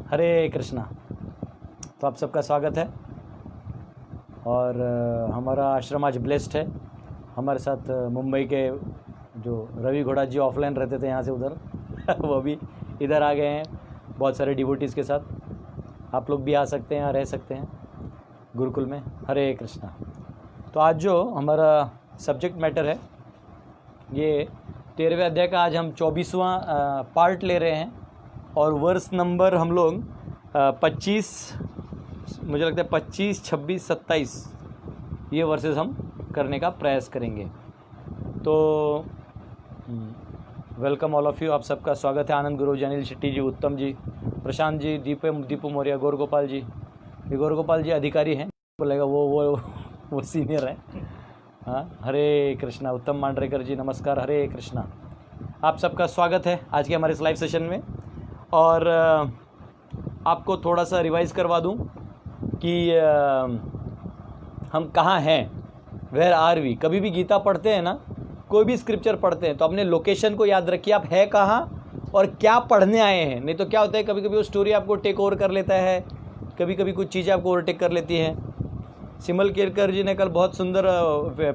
हरे कृष्णा। तो आप सबका स्वागत है और हमारा आश्रम आज ब्लेस्ड है। हमारे साथ मुंबई के जो रवि घोड़ा जी ऑफलाइन रहते थे यहाँ से उधर वो भी इधर आ गए हैं बहुत सारे डिवोटीज़ के साथ। आप लोग भी आ सकते हैं, यहाँ रह सकते हैं गुरुकुल में। हरे कृष्णा। तो आज जो हमारा सब्जेक्ट मैटर है ये 13वें अध्याय का आज हम 24वां पार्ट ले रहे हैं और वर्स नंबर हम लोग 25, मुझे लगता है 25, 26, 27 ये वर्सेस हम करने का प्रयास करेंगे। तो वेलकम ऑल ऑफ़ यू, आप सबका स्वागत है। आनंद गुरु जी, अनिल शेट्टी जी, उत्तम जी, प्रशांत जी, दीपू मौर्य, गौर गोपाल जी। ये गौर गोपाल जी अधिकारी हैं, बोलेगा वो सीनियर है। हाँ, हरे कृष्णा। उत्तम मांडरेकर जी नमस्कार, हरे कृष्णा। आप सबका स्वागत है आज के हमारे इस लाइव सेशन में। और आपको थोड़ा सा रिवाइज़ करवा दूं कि हम कहाँ हैं, वेयर आर वी। कभी भी गीता पढ़ते हैं ना, कोई भी स्क्रिप्चर पढ़ते हैं तो अपने लोकेशन को याद रखिए, आप है कहाँ और क्या पढ़ने आए हैं। नहीं तो क्या होता है, कभी कभी वो स्टोरी आपको टेक ओवर कर लेता है, कभी कभी कुछ चीज़ें आपको ओवरटेक कर लेती हैं। सिमल केरकर जी ने कल बहुत सुंदर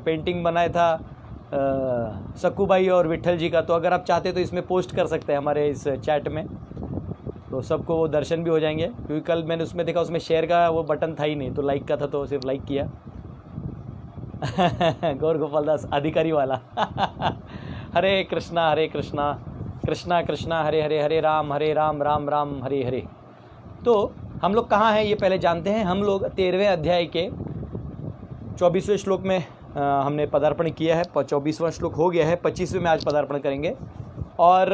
पेंटिंग बनाया था सक्कू भाई और विट्ठल जी का। तो अगर आप चाहते तो इसमें पोस्ट कर सकते हैं हमारे इस चैट में, तो सबको वो दर्शन भी हो जाएंगे। क्योंकि कल मैंने उसमें देखा उसमें शेयर का वो बटन था ही नहीं, तो लाइक का था तो सिर्फ लाइक किया। गौर गोपाल दास अधिकारी वाला हरे कृष्णा हरे कृष्णा, कृष्णा कृष्णा हरे हरे, हरे राम राम राम हरे हरे। तो हम लोग कहाँ हैं ये पहले जानते हैं। हम लोग 13वें अध्याय के 24वें श्लोक में हमने पदार्पण किया है। 24वां श्लोक हो गया है, 25वें में आज पदार्पण करेंगे। और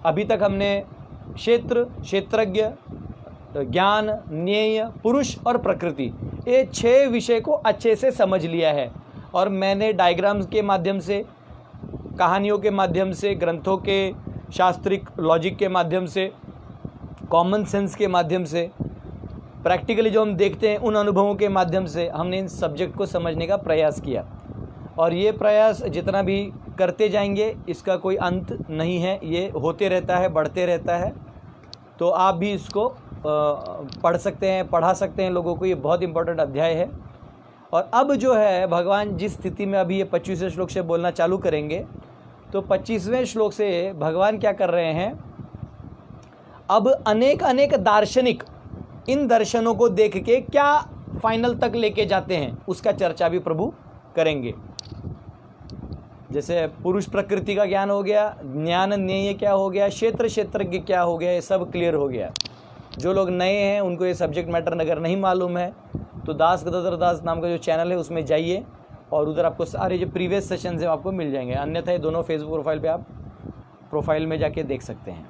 अभी तक हमने क्षेत्र, क्षेत्रज्ञ, ज्ञान, न्याय, पुरुष और प्रकृति, ये 6 विषय को अच्छे से समझ लिया है। और मैंने डायग्राम्स के माध्यम से, कहानियों के माध्यम से, ग्रंथों के शास्त्रिक लॉजिक के माध्यम से, कॉमन सेंस के माध्यम से, प्रैक्टिकली जो हम देखते हैं उन अनुभवों के माध्यम से हमने इन सब्जेक्ट को समझने का प्रयास किया। और ये प्रयास जितना भी करते जाएंगे इसका कोई अंत नहीं है, ये होते रहता है, बढ़ते रहता है। तो आप भी इसको पढ़ सकते हैं, पढ़ा सकते हैं लोगों को। ये बहुत इंपॉर्टेंट अध्याय है। और अब जो है भगवान जिस स्थिति में अभी ये 25वें श्लोक से बोलना चालू करेंगे, तो 25वें श्लोक से भगवान क्या कर रहे हैं, अब अनेक अनेक दार्शनिक इन दर्शनों को देख के क्या फाइनल तक लेके जाते हैं उसका चर्चा भी प्रभु करेंगे। जैसे पुरुष प्रकृति का ज्ञान हो गया, ज्ञान न्याय क्या हो गया, क्षेत्र क्षेत्रज्ञ क्या हो गया, ये सब क्लियर हो गया। जो लोग नए हैं उनको ये सब्जेक्ट मैटर अगर नहीं मालूम है तो दास गदाधर दास नाम का जो चैनल है उसमें जाइए और उधर आपको सारे जो प्रीवियस सेशंस हैं आपको मिल जाएंगे। अन्यथा ये दोनों फेसबुक प्रोफाइल पे आप प्रोफाइल में जाके देख सकते हैं।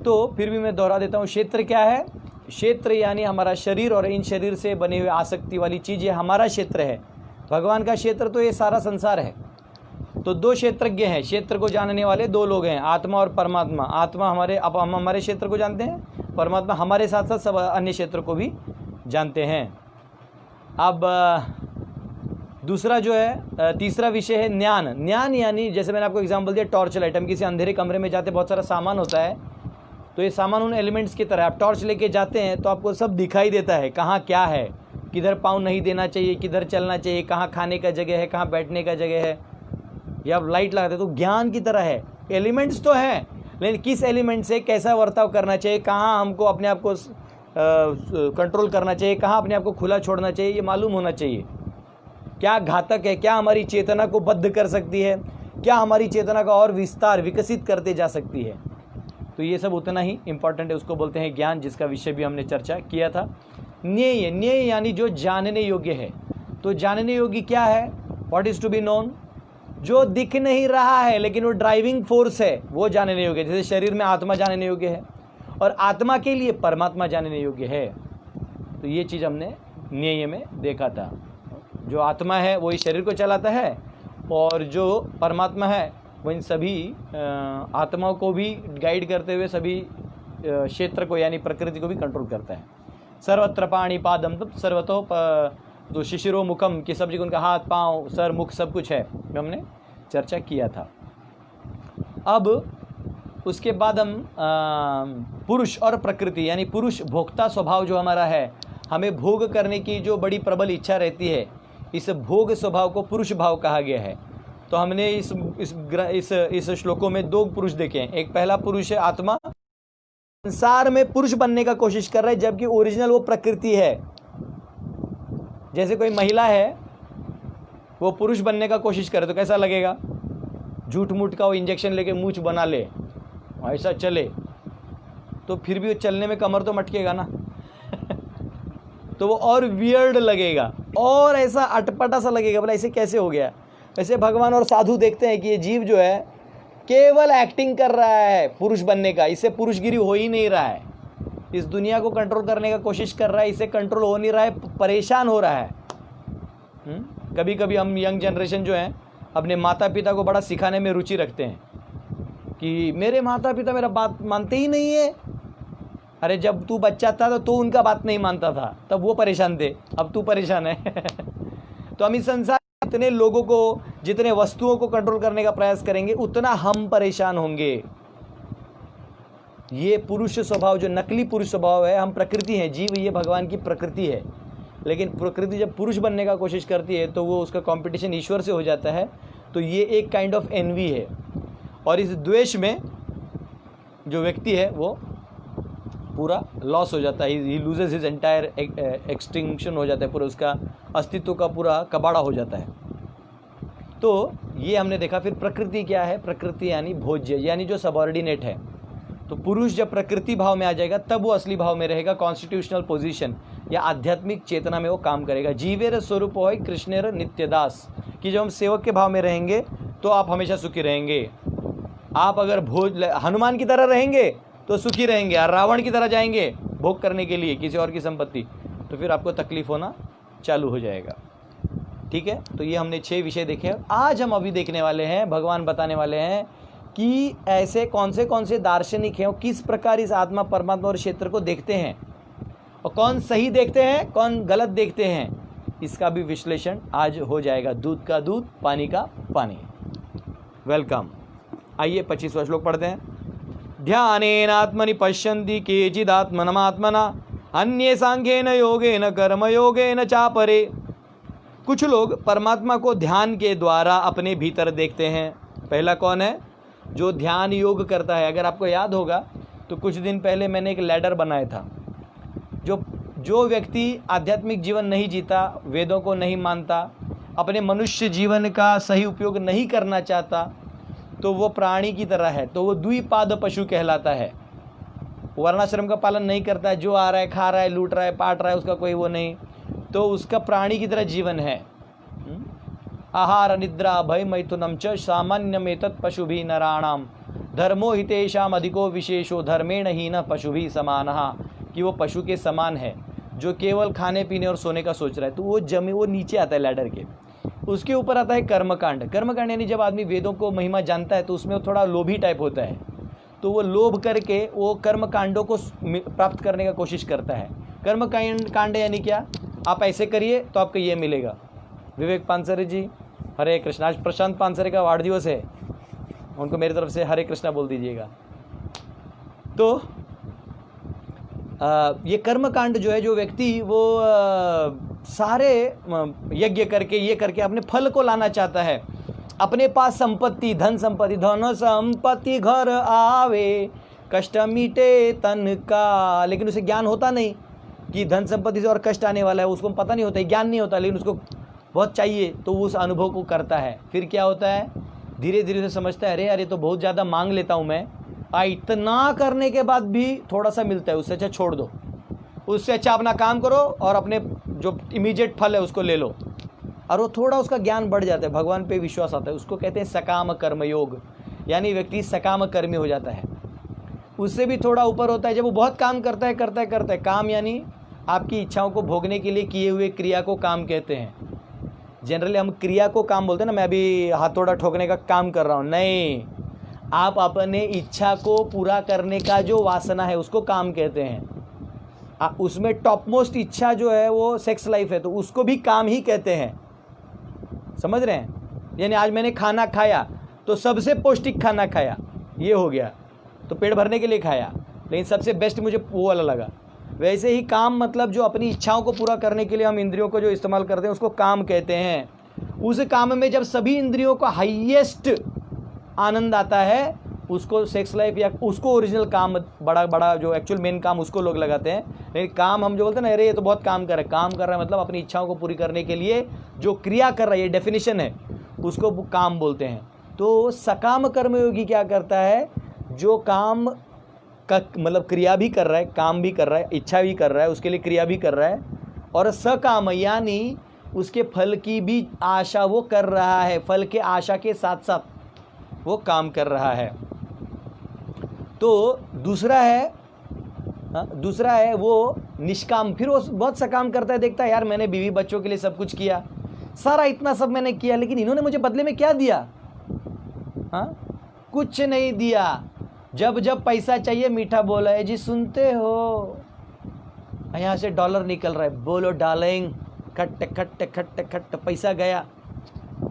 तो फिर भी मैं दोहरा देता हूँ, क्षेत्र क्या है। क्षेत्र यानी हमारा शरीर और इन शरीर से बने हुए आसक्ति वाली चीज़, ये हमारा क्षेत्र है। भगवान का क्षेत्र तो ये सारा संसार है। तो 2 क्षेत्रज्ञ हैं, क्षेत्र को जानने वाले 2 लोग हैं, आत्मा और परमात्मा। आत्मा हमारे, अब हम हमारे क्षेत्र को जानते हैं, परमात्मा हमारे साथ साथ सब अन्य क्षेत्र को भी जानते हैं। अब दूसरा जो है, तीसरा विषय है ज्ञान। ज्ञान यानी जैसे मैंने आपको एग्जाम्पल दिया, टॉर्च लाइट। हम किसी अंधेरे कमरे में जाते, बहुत सारा सामान होता है, तो ये सामान उन एलिमेंट्स की तरह, आप टॉर्च लेके जाते हैं तो आपको सब दिखाई देता है, कहाँ क्या है, किधर पाँव नहीं देना चाहिए, किधर चलना चाहिए, कहाँ खाने का जगह है, कहाँ बैठने का जगह है। या आप लाइट लगाते तो ज्ञान की तरह है। एलिमेंट्स तो हैं, लेकिन किस एलिमेंट से कैसा बर्ताव करना चाहिए, कहाँ हमको अपने आप को कंट्रोल करना चाहिए, कहाँ अपने आप को खुला छोड़ना चाहिए, ये मालूम होना चाहिए। क्या घातक है, क्या हमारी चेतना को बद्ध कर सकती है, क्या हमारी चेतना का और विस्तार विकसित करते जा सकती है। तो ये सब उतना ही इम्पॉर्टेंट है, उसको बोलते हैं ज्ञान, जिसका विषय भी हमने चर्चा किया था। न्याय, न्याय यानी जो जानने योग्य है। तो जानने योग्य क्या है, what is to be known, जो दिख नहीं रहा है लेकिन वो ड्राइविंग फोर्स है, वो जानने योग्य। जैसे शरीर में आत्मा जानने योग्य है और आत्मा के लिए परमात्मा जानने योग्य है। तो ये चीज़ हमने न्याय में देखा था। जो आत्मा है वो इस शरीर को चलाता है और जो परमात्मा है वो इन सभी आत्माओं को भी गाइड करते हुए सभी क्षेत्र को यानी प्रकृति को भी कंट्रोल करता है। सर्वत्र पाणी पादम, तो सर्वतो तो शिशिरो मुखम की सब जगह उनका हाथ, पाँव, सर, मुख सब कुछ है, हमने चर्चा किया था। अब उसके बाद हम पुरुष और प्रकृति, यानी पुरुष भोक्ता स्वभाव जो हमारा है, हमें भोग करने की जो बड़ी प्रबल इच्छा रहती है, इस भोग स्वभाव को पुरुष भाव कहा गया है। तो हमने इस श्लोकों में दो पुरुष देखे हैं। एक पहला पुरुष है आत्मा, संसार में पुरुष बनने का कोशिश कर रहा है, जबकि ओरिजिनल वो प्रकृति है। जैसे कोई महिला है, वो पुरुष बनने का कोशिश करे तो कैसा लगेगा? झूठ मूठ का वो इंजेक्शन लेके मूछ बना ले, ऐसा चले, तो फिर भी वो चलने में कमर तो मटकेगा ना तो वो और वियर्ड लगेगा और ऐसा अटपटा सा लगेगा, बोला ऐसे कैसे हो गया। वैसे भगवान और साधु देखते हैं कि ये जीव जो है केवल एक्टिंग कर रहा है पुरुष बनने का, इससे पुरुषगिरी हो ही नहीं रहा है, इस दुनिया को कंट्रोल करने का कोशिश कर रहा है, इससे कंट्रोल हो नहीं रहा है, परेशान हो रहा है। कभी कभी हम यंग जनरेशन जो है अपने माता पिता को बड़ा सिखाने में रुचि रखते हैं कि मेरे माता पिता मेरा बात मानते ही नहीं है। अरे जब तू बच्चा था तो उनका बात नहीं मानता था, तब वो परेशान थे, अब तू परेशान है तो हम इस संसार में जितने लोगों को, जितने वस्तुओं को कंट्रोल करने का प्रयास करेंगे, उतना हम परेशान होंगे। ये पुरुष स्वभाव, जो नकली पुरुष स्वभाव है, हम प्रकृति हैं, जीव ये भगवान की प्रकृति है, लेकिन प्रकृति जब पुरुष बनने का कोशिश करती है तो वो उसका कंपटीशन ईश्वर से हो जाता है। तो ये एक काइंड ऑफ एनवी है, और इस द्वेष में जो व्यक्ति है वो पूरा लॉस हो जाता है, ही लूजेस हिज एंटायर, एक्सटिंक्शन हो जाता है, पूरा उसका अस्तित्व का पूरा कबाड़ा हो जाता है। तो ये हमने देखा। फिर प्रकृति क्या है? प्रकृति यानी भोज्य, यानी जो सबऑर्डिनेट है। तो पुरुष जब प्रकृति भाव में आ जाएगा तब वो असली भाव में रहेगा, कॉन्स्टिट्यूशनल पोजीशन या आध्यात्मिक चेतना में वो काम करेगा। जीवेर स्वरूप होय कृष्णेर नित्यदास, कि जब हम सेवक के भाव में रहेंगे तो आप हमेशा सुखी रहेंगे। आप अगर हनुमान की तरह रहेंगे तो सुखी रहेंगे, और रावण की तरह जाएंगे भोग करने के लिए किसी और की संपत्ति, तो फिर आपको तकलीफ होना चालू हो जाएगा। ठीक है, तो ये हमने 6 विषय देखे। आज हम अभी देखने वाले हैं, भगवान बताने वाले हैं कि ऐसे कौन से दार्शनिक हैं और किस प्रकार इस आत्मा परमात्मा और क्षेत्र को देखते हैं, और कौन सही देखते हैं, कौन गलत देखते हैं, इसका भी विश्लेषण आज हो जाएगा। दूध का दूध, पानी का पानी। वेलकम। आइए 25वां श्लोक पढ़ते हैं। ध्यानेनात्मनि पश्यन्ति केचिदात्मनमात्मना अन्ये सांख्येन योगेन कर्मयोगेन चापरे। कुछ लोग परमात्मा को ध्यान के द्वारा अपने भीतर देखते हैं। पहला कौन है? जो ध्यान योग करता है। अगर आपको याद होगा तो कुछ दिन पहले मैंने एक लैडर बनाया था। जो व्यक्ति आध्यात्मिक जीवन नहीं जीता, वेदों को नहीं मानता, अपने मनुष्य जीवन का सही उपयोग नहीं करना चाहता, तो वो प्राणी की तरह है, तो वो द्विपाद पशु कहलाता है। वर्णाश्रम का पालन नहीं करता है, जो आ रहा है खा रहा है, लूट रहा है, पाट रहा है, उसका कोई वो नहीं, तो उसका प्राणी की तरह जीवन है। आहार निद्रा भय मैथुनम च सामान्यमेतत् पशुभिः नराणाम धर्मो हितेषाम अधिको विशेषो धर्मेण हीन पशुभिः समानः, कि वो पशु के समान है जो केवल खाने पीने और सोने का सोच रहा है। तो वो नीचे आता है लैडर के। उसके ऊपर आता है कर्मकांड। कर्मकांड यानी जब आदमी वेदों को महिमा जानता है तो उसमें वो थोड़ा लोभी टाइप होता है, तो वो लोभ करके वो कर्मकांडों को प्राप्त करने का कोशिश करता है। कर्मकांड यानी क्या? आप ऐसे करिए तो आपको ये मिलेगा। विवेक पानसरे जी, हरे कृष्णा। आज प्रशांत पानसरे का वाढ़दिवस है, उनको मेरी तरफ से हरे कृष्णा बोल दीजिएगा। तो ये कर्मकांड जो है, जो व्यक्ति वो सारे यज्ञ करके ये करके अपने फल को लाना चाहता है, अपने पास संपत्ति, धन संपत्ति घर आवे कष्ट मीटे तन का, लेकिन उसे ज्ञान होता नहीं कि धन संपत्ति से और कष्ट आने वाला है, उसको पता नहीं होता, ज्ञान नहीं होता, लेकिन उसको बहुत चाहिए, तो वो उस अनुभव को करता है। फिर क्या होता है? धीरे धीरे से समझता है, अरे तो बहुत ज़्यादा मांग लेता हूँ मैं, इतना करने के बाद भी थोड़ा सा मिलता है, उससे अच्छा छोड़ दो, उससे अच्छा अपना काम करो और अपने जो इमीडिएट फल है उसको ले लो। और वो थोड़ा उसका ज्ञान बढ़ जाता है, भगवान पे विश्वास आता है, उसको कहते हैं सकाम कर्म योग, यानी व्यक्ति सकाम कर्मी हो जाता है। उससे भी थोड़ा ऊपर होता है जब वो बहुत काम करता है। काम यानी आपकी इच्छाओं को भोगने के लिए किए हुए क्रिया को काम कहते हैं। जनरली हम क्रिया को काम बोलते हैं ना, मैं अभी हाथोड़ा ठोकने का काम कर रहा हूँ, नहीं, आप अपने इच्छा को पूरा करने का जो वासना है उसको काम कहते हैं। उसमें टॉप मोस्ट इच्छा जो है वो सेक्स लाइफ है, तो उसको भी काम ही कहते हैं। समझ रहे हैं? यानी आज मैंने खाना खाया तो सबसे पौष्टिक खाना खाया, ये हो गया। तो पेट भरने के लिए खाया, लेकिन सबसे बेस्ट मुझे वो वाला लगा। वैसे ही काम मतलब जो अपनी इच्छाओं को पूरा करने के लिए हम इंद्रियों को जो इस्तेमाल करते हैं उसको काम कहते हैं। उस काम में जब सभी इंद्रियों को हाईएस्ट आनंद आता है, उसको सेक्स लाइफ या उसको ओरिजिनल काम, बड़ा बड़ा जो एक्चुअल मेन काम उसको लोग लगाते हैं। लेकिन काम हम जो बोलते हैं ना, अरे ये तो बहुत काम कर रहा है, काम कर रहा है मतलब अपनी इच्छाओं को पूरी करने के लिए जो क्रिया कर रहा है, ये डेफिनेशन है, उसको काम बोलते हैं। तो सकाम कर्मयोगी क्या करता है, जो काम का मतलब क्रिया भी कर रहा है, काम भी कर रहा है, इच्छा भी कर रहा है, उसके लिए क्रिया भी कर रहा है, और सकाम यानी उसके फल की भी आशा वो कर रहा है, फल के आशा के साथ साथ वो काम कर रहा है। तो दूसरा है वो निष्काम, फिर वो बहुत सकाम करता है, देखता है यार मैंने बीवी बच्चों के लिए सब कुछ किया, सारा इतना सब मैंने किया, लेकिन इन्होंने मुझे बदले में क्या दिया? हाँ, कुछ नहीं दिया। जब जब पैसा चाहिए मीठा बोला है जी, सुनते हो यहाँ से डॉलर निकल रहा है, बोलो डार्लिंग, खट खट खट खट पैसा गया।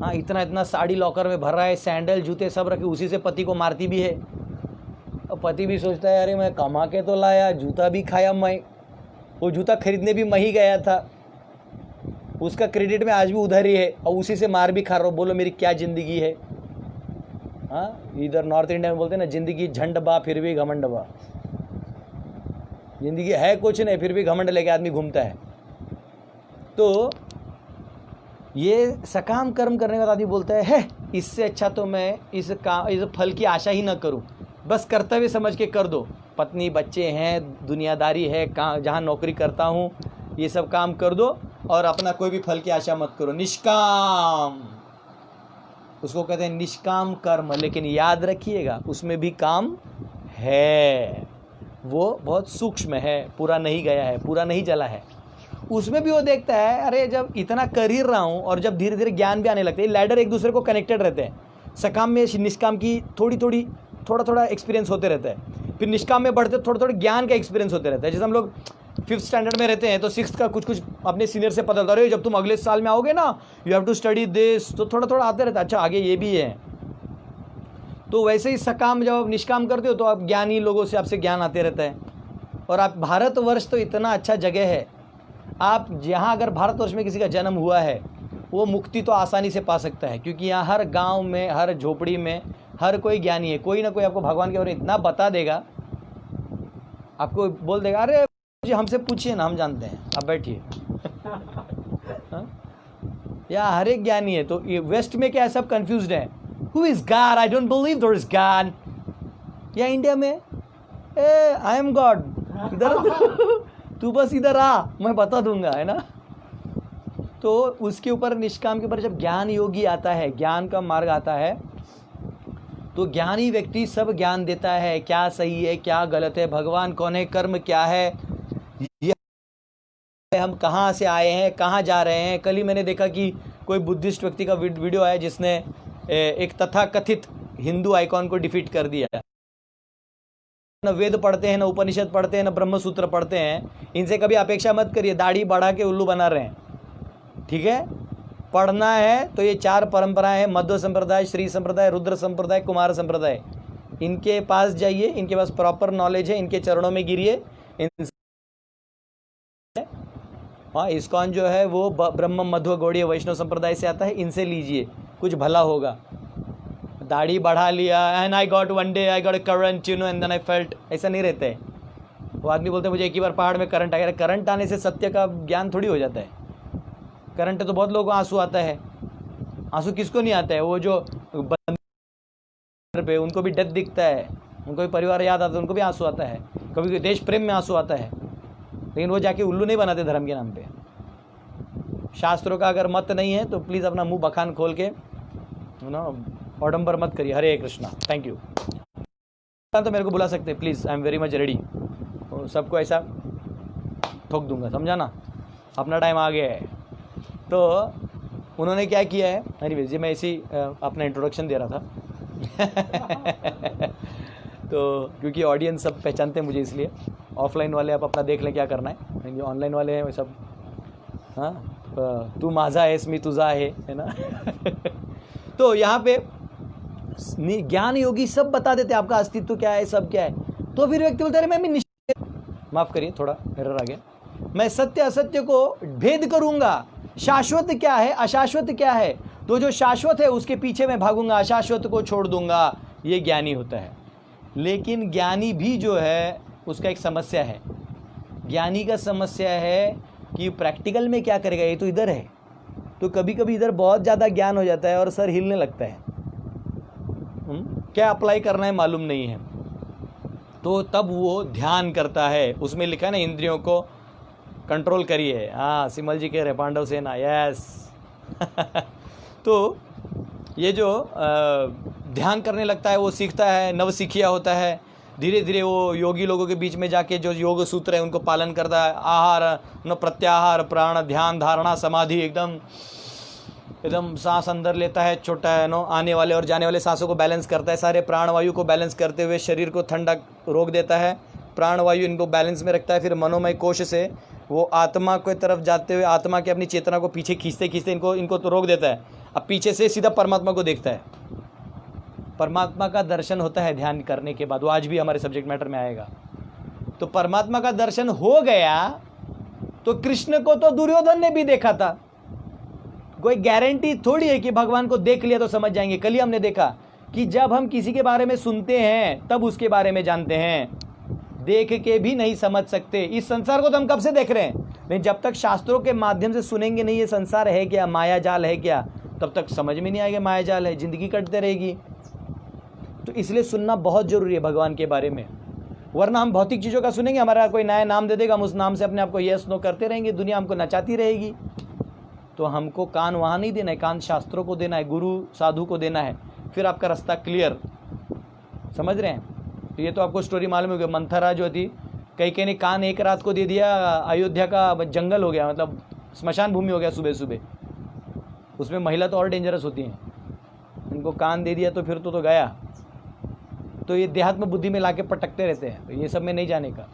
हाँ, इतना इतना साड़ी लॉकर में भर रहा है, सैंडल जूते सब रखे, उसी से पति को मारती भी है। और पति भी सोचता है अरे मैं कमा के तो लाया, जूता भी खाया मैं, वो जूता खरीदने भी मैं ही गया था, उसका क्रेडिट में आज भी उधर ही है, और उसी से मार भी खा रहा हूँ। बोलो मेरी क्या ज़िंदगी है। हाँ, इधर नॉर्थ इंडिया में बोलते हैं ना, ज़िंदगी झंड बा फिर भी घमंड बा। ज़िंदगी है कुछ नहीं, फिर भी घमंड लेके आदमी घूमता है। तो ये सकाम कर्म करने का आदमी बोलता है इससे अच्छा तो मैं इस फल की आशा ही ना करूं, बस कर्तव्य समझ के कर दो। पत्नी बच्चे हैं, दुनियादारी है, जहाँ नौकरी करता हूँ, ये सब काम कर दो और अपना कोई भी फल की आशा मत करो। निष्काम, उसको कहते हैं निष्काम कर्म। लेकिन याद रखिएगा उसमें भी काम है, वो बहुत सूक्ष्म है, पूरा नहीं गया है, पूरा नहीं जला है। उसमें भी वो देखता है अरे जब इतना कर ही रहा हूँ, और जब धीरे धीरे ज्ञान भी आने लगते हैं, लैडर एक दूसरे को कनेक्टेड रहते हैं। सकाम में निष्काम की थोड़ा थोड़ा एक्सपीरियंस होते रहता है, फिर निष्काम में बढ़ते थोड़ा थोड़ा ज्ञान का एक्सपीरियंस होते रहता है। जैसे हम लोग 5th स्टैंडर्ड में रहते हैं तो 6th का कुछ अपने सीनियर से पता चलता है, अरे जब तुम अगले साल में आओगे ना, you have to study this, तो थोड़ा थोड़ा आते रहता है, अच्छा आगे ये भी है। तो वैसे ही सकाम जब आप निष्काम करते हो तो आप ज्ञानी लोगों से आपसे ज्ञान आते रहता है। और आप, भारतवर्ष तो इतना अच्छा जगह है, आप जहाँ अगर भारतवर्ष में किसी का जन्म हुआ है वो मुक्ति तो आसानी से पा सकता है, क्योंकि यहाँ हर गांव में, हर झोपड़ी में हर कोई ज्ञानी है, कोई ना कोई आपको भगवान के बारे में इतना बता देगा, आपको बोल देगा अरे जी हमसे पूछिए ना, हम जानते हैं, आप बैठिए। या हर एक ज्ञानी है। तो ये वेस्ट में क्या है, सब कंफ्यूज्ड है, who is God, I don't believe there is God. या इंडिया में आई एम गॉड, इधर तू बस इधर आ, मैं बता दूंगा, है ना। तो उसके ऊपर, निष्काम के ऊपर जब ज्ञान योगी आता है, ज्ञान का मार्ग आता है, तो ज्ञानी व्यक्ति सब ज्ञान देता है, क्या सही है क्या गलत है, भगवान कौन है, कर्म क्या है, ये हम कहाँ से आए हैं, कहाँ जा रहे हैं। कल ही मैंने देखा कि कोई बुद्धिस्ट व्यक्ति का वीडियो आया जिसने एक तथाकथित हिंदू आइकॉन को डिफीट कर दिया। न वेद पढ़ते हैं, न उपनिषद पढ़ते हैं, न ब्रह्म सूत्र पढ़ते हैं, इनसे कभी अपेक्षा मत करिए दाढ़ी बढ़ा के उल्लू बना रहे हैं, ठीक है। पढ़ना है तो ये 4 परंपराएं हैं, मध्व संप्रदाय, श्री संप्रदाय, रुद्र संप्रदाय, कुमार संप्रदाय, इनके पास जाइए, इनके पास प्रॉपर नॉलेज है, इनके चरणों में गिरिए। हाँ, इस्कॉन जो है वो ब्रह्म मध्व गौड़ीय वैष्णव संप्रदाय से आता है, इनसे लीजिए, कुछ भला होगा। दाढ़ी बढ़ा लिया and I got one day I got a current, you know, and then I felt, ऐसा नहीं रहता है। वो आदमी बोलते हैं मुझे एक ही बार पहाड़ में करंट आ गया। करंट आने से सत्य का ज्ञान थोड़ी हो जाता है। करंट तो बहुत लोगों को आंसू आता है, आंसू किसको नहीं आता है, वो जो पे उनको भी डेथ दिखता है, उनको भी परिवार याद आता है, उनको भी आंसू आता है, कभी देश प्रेम में आंसू आता है, लेकिन वो जाके उल्लू नहीं बनाते धर्म के नाम पे। शास्त्रों का अगर मत नहीं है तो प्लीज़ अपना मुंह बखान खोल के ना ऑडम्बर मत करिए। हरे कृष्णा, थैंक यू। तो मेरे को बुला सकते हैं please, I am very much ready. सबको ऐसा ठोक दूंगा, समझा ना, अपना टाइम आ गया है। तो उन्होंने क्या किया है, एनीवेज ये मैं ऐसी अपना इंट्रोडक्शन दे रहा था। तो क्योंकि ऑडियंस सब पहचानते हैं मुझे, इसलिए ऑफलाइन वाले आप अपना देख लें क्या करना है, जो ऑनलाइन वाले हैं वो सब, हाँ तू माझा है, मी तुझा है ना। तो यहाँ पे ज्ञान योगी सब बता देते आपका अस्तित्व क्या है, सब क्या है। तो फिर व्यक्ति बोलता है मैं भी निश्चय, माफ करिए थोड़ा एरर आ गया, मैं सत्य असत्य को भेद करूंगा, शाश्वत क्या है अशाश्वत क्या है, तो जो शाश्वत है उसके पीछे मैं भागूंगा, अशाश्वत को छोड़ दूंगा, ये ज्ञानी होता है। लेकिन ज्ञानी भी जो है उसका एक समस्या है। ज्ञानी का समस्या है कि प्रैक्टिकल में क्या करेगा, ये तो इधर है, तो कभी कभी इधर बहुत ज़्यादा ज्ञान हो जाता है और सर हिलने लगता है, क्या अप्लाई करना है मालूम नहीं है, तो तब वो ध्यान करता है। उसमें लिखा है ना इंद्रियों को कंट्रोल करिए। हाँ सिमल जी कह रहे पांडव सेना, यस तो ये जो ध्यान करने लगता है वो सीखता है, नवसिखिया होता है, धीरे धीरे वो योगी लोगों के बीच में जाके जो योग सूत्र है उनको पालन करता है। आहार न प्रत्याहार प्राण ध्यान धारणा समाधि, एकदम सांस अंदर लेता है, छोटा है नो, आने वाले और जाने वाले सांसों को बैलेंस करता है, सारे प्राणवायु को बैलेंस करते हुए शरीर को ठंडा रोक देता है, प्राणवायु इनको बैलेंस में रखता है। फिर मनोमय कोश से वो आत्मा की तरफ जाते हुए आत्मा की अपनी चेतना को पीछे खींचते खींचते इनको तो रोक देता है। अब पीछे से सीधा परमात्मा को देखता है, परमात्मा का दर्शन होता है ध्यान करने के बाद, वो आज भी हमारे सब्जेक्ट मैटर में आएगा। तो परमात्मा का दर्शन हो गया तो कृष्ण को तो दुर्योधन ने भी देखा था, कोई गारंटी थोड़ी है कि भगवान को देख लिया तो समझ जाएंगे। कल ही हमने देखा कि जब हम किसी के बारे में सुनते हैं तब उसके बारे में जानते हैं, देख के भी नहीं समझ सकते। इस संसार को तो हम कब से देख रहे हैं, लेकिन जब तक शास्त्रों के माध्यम से सुनेंगे नहीं ये संसार है क्या, माया जाल है क्या, तब तक समझ में नहीं आएगा माया जाल है, जिंदगी कटते रहेगी। तो इसलिए सुनना बहुत जरूरी है भगवान के बारे में, वरना हम भौतिक चीज़ों का सुनेंगे, हमारा कोई नया नाम दे देगा, हम उस नाम से अपने आप को यस नो करते रहेंगे, दुनिया हमको नचाती रहेगी। तो हमको कान वहाँ नहीं देना है, कान शास्त्रों को देना है, गुरु साधु को देना है, फिर आपका रास्ता क्लियर। समझ रहे हैं? तो ये तो आपको स्टोरी मालूम हो गया, मंथरा जो थी, कई ने कान एक रात को दे दिया, अयोध्या का जंगल हो गया, मतलब स्मशान भूमि हो गया सुबह सुबह। उसमें महिला तो और डेंजरस होती हैं, इनको कान दे दिया तो फिर तो गया। तो ये देहात्म बुद्धि में लाके पटकते रहते हैं, तो ये सब में नहीं जाने का।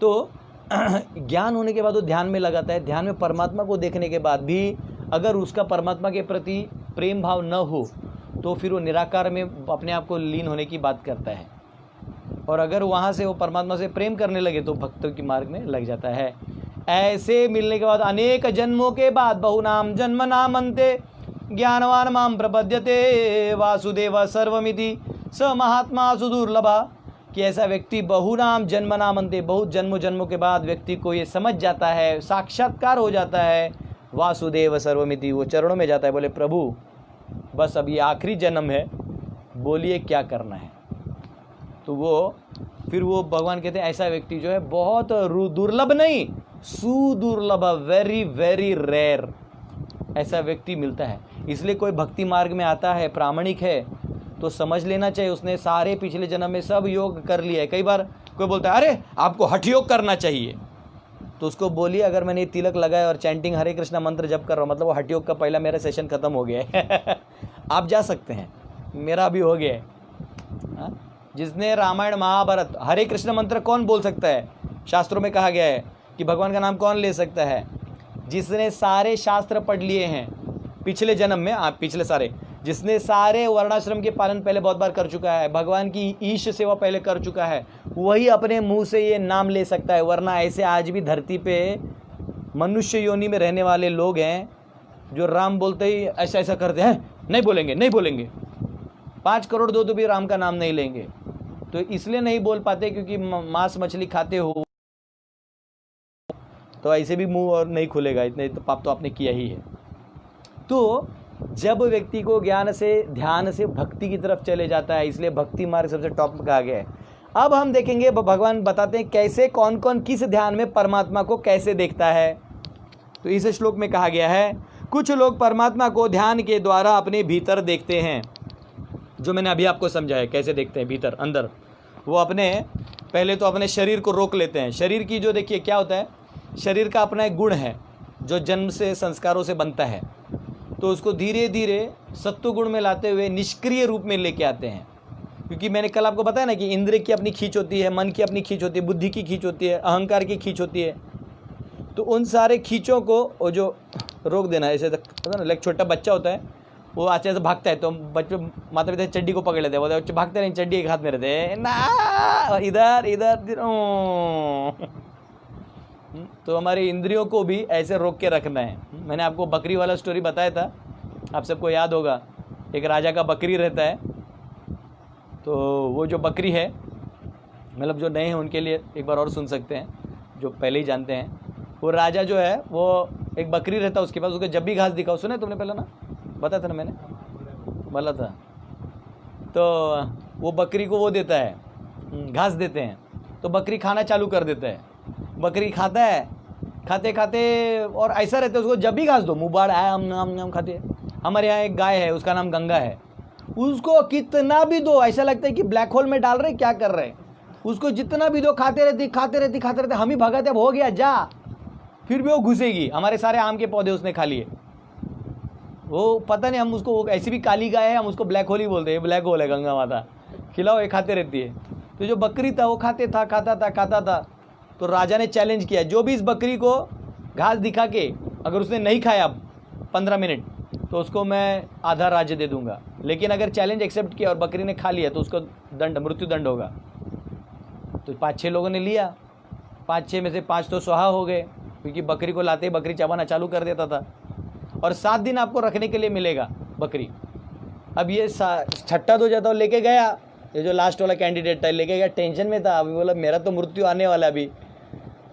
तो ज्ञान होने के बाद वो ध्यान में लगाता है, ध्यान में परमात्मा को देखने के बाद भी अगर उसका परमात्मा के प्रति प्रेम भाव न हो तो फिर वो निराकार में अपने आप को लीन होने की बात करता है, और अगर वहाँ से वो परमात्मा से प्रेम करने लगे तो भक्तों की मार्ग में लग जाता है। ऐसे मिलने के बाद अनेक जन्मों के बाद बहुनाम जन्म नाम अंते ज्ञानवान माम प्रपद्यते वासुदेव सर्वमिति स महात्मा सुदुर्लभा, कि ऐसा व्यक्ति बहुनाम जन्म नाम अंते, बहुत जन्मों के बाद व्यक्ति को ये समझ जाता है, साक्षात्कार हो जाता है, वासुदेव सर्वमिति, वो चरणों में जाता है, बोले प्रभु बस अब ये आखिरी जन्म है, बोलिए क्या करना है। तो वो फिर वो भगवान कहते हैं ऐसा व्यक्ति जो है बहुत दुर्लभ नहीं, सुदुर्लभ, वेरी वेरी रेयर, ऐसा व्यक्ति मिलता है। इसलिए कोई भक्ति मार्ग में आता है, प्रामाणिक है, तो समझ लेना चाहिए उसने सारे पिछले जन्म में सब योग कर लिया है। कई बार कोई बोलता है अरे आपको हठ योग करना चाहिए, तो उसको बोलिए अगर मैंने तिलक लगाया और चैंटिंग हरे कृष्णा मंत्र जप कर रहा हूँ, मतलब वो हठ योग का पहला मेरा सेशन खत्म हो गया है आप जा सकते हैं, मेरा भी हो गया है। जिसने रामायण महाभारत हरे कृष्ण मंत्र कौन बोल सकता है, शास्त्रों में कहा गया है कि भगवान का नाम कौन ले सकता है, जिसने सारे शास्त्र पढ़ लिए हैं पिछले जन्म में, पिछले सारे, जिसने सारे वर्णाश्रम के पालन पहले बहुत बार कर चुका है, भगवान की ईश सेवा पहले कर चुका है, वही अपने मुंह से ये नाम ले सकता है। वरना ऐसे आज भी धरती पे मनुष्य योनि में रहने वाले लोग हैं जो राम बोलते ही ऐसा ऐसा करते हैं, नहीं बोलेंगे नहीं बोलेंगे, 5 करोड़ दो तो भी राम का नाम नहीं लेंगे। तो इसलिए नहीं बोल पाते क्योंकि मांस मछली खाते हो, तो ऐसे भी मुंह और नहीं खुलेगा, इतने तो पाप तो आपने किया ही है। तो जब व्यक्ति को ज्ञान से ध्यान से भक्ति की तरफ चले जाता है, इसलिए भक्ति मार्ग सबसे टॉप में कहा गया है। अब हम देखेंगे भगवान बताते हैं कैसे कौन कौन किस ध्यान में परमात्मा को कैसे देखता है। तो इस श्लोक में कहा गया है कुछ लोग परमात्मा को ध्यान के द्वारा अपने भीतर देखते हैं, जो मैंने अभी आपको समझाया कैसे देखते हैं भीतर अंदर। वो अपने पहले तो अपने शरीर को रोक लेते हैं। शरीर की जो देखिए क्या होता है, शरीर का अपना एक गुण है जो जन्म से संस्कारों से बनता है, तो उसको धीरे धीरे सत्व गुण में लाते हुए निष्क्रिय रूप में लेके आते हैं। क्योंकि मैंने कल आपको बताया ना कि इंद्रिय की अपनी खींच होती है, मन की अपनी खींच होती है, बुद्धि की खींच होती है, अहंकार की खींच होती है। तो उन सारे खींचों को वो जो रोक देना, ऐसे तक ना, एक छोटा बच्चा होता है, वो अच्छे से भागता है तो बच्चे माता पिता चड्डी को पकड़ लेते हैं, बोलते बच्चे भागते नहीं, चड्डी एक हाथ में रहते हैं ना, और इधर इधर तो हमारी इंद्रियों को भी ऐसे रोक के रखना है। मैंने आपको बकरी वाला स्टोरी बताया था, आप सबको याद होगा। एक राजा का बकरी रहता है, तो वो जो बकरी है, मतलब जो नए हैं उनके लिए एक बार और सुन सकते हैं, जो पहले ही जानते हैं। वो राजा जो है वो एक बकरी रहता है उसके पास, उसको जब भी घास दिखाओ, सुने तुमने पहले ना, बताया था ना मैंने, बोला था। तो वो बकरी को वो देता है, घास देते हैं, तो बकरी खाना चालू कर देता है। बकरी खाता है, खाते खाते, और ऐसा रहता है उसको जब भी घास दो मुँह बाढ़ आया, हम खाते। हमारे यहाँ एक गाय है, उसका नाम गंगा है, उसको कितना भी दो ऐसा लगता है कि ब्लैक होल में डाल रहे, क्या कर रहे। उसको जितना भी दो खाते रहती, हम ही भगाते, अब हो गया जा, फिर भी वो घुसेगी। हमारे सारे आम के पौधे उसने खा लिए। वो पता नहीं, हम उसको ऐसी भी काली गाय है, हम उसको ब्लैक होल ही बोलते हैं, ब्लैक होल है गंगा माता, खिलाओ ये खाते रहती है। तो जो बकरी था वो खाता था। तो राजा ने चैलेंज किया, जो भी इस बकरी को घास दिखा के अगर उसने नहीं खाया 15 मिनट तो उसको मैं आधा राज्य दे दूंगा, लेकिन अगर चैलेंज एक्सेप्ट किया और बकरी ने खा लिया तो उसको दंड, मृत्यु दंड होगा। तो 5-6 लोगों ने लिया, 5-6 में से 5 तो सुहा हो गए, क्योंकि बकरी को लाते ही बकरी चबाना चालू कर देता था। और 7 दिन आपको रखने के लिए मिलेगा बकरी। अब ये छठा तो जाता लेके गया, ये जो लास्ट वाला कैंडिडेट था लेके गया, टेंशन में था। अभी बोला मेरा तो मृत्यु आने वाला, अभी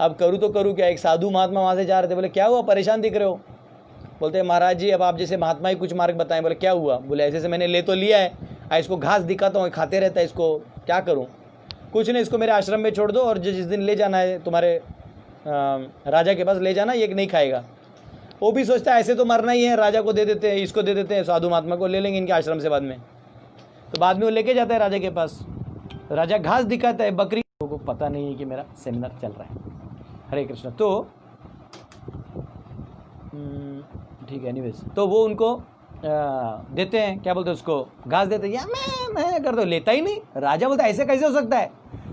अब करूँ तो करूँ क्या। एक साधु महात्मा वहाँ से जा रहे थे, बोले क्या हुआ, परेशान दिख रहे हो। बोलते हैं महाराज जी अब आप जैसे महात्मा ही कुछ मार्ग बताएं। बोले क्या हुआ। बोले ऐसे मैंने ले तो लिया है, इसको घास दिखाता हूँ, खाते रहता है, इसको क्या करूँ। कुछ नहीं, इसको मेरे आश्रम में छोड़ दो और जिस दिन ले जाना है तुम्हारे राजा के पास ले जाना, ये नहीं खाएगा। वो भी सोचता है ऐसे तो मरना ही है, राजा को दे देते हैं, इसको दे देते हैं, साधु महात्मा को ले लेंगे इनके आश्रम से बाद में। तो बाद में वो लेके जाता है राजा के पास, राजा घास दिखाता है, बकरी को पता नहीं है कि मेरा सेमिनार चल रहा है। हरे कृष्ण। तो ठीक है, एनीवेज, तो वो उनको देते हैं, क्या बोलते हैं उसको, घास देते हैं। या मैं कर दो, लेता ही नहीं। राजा बोलता है ऐसे कैसे हो सकता है।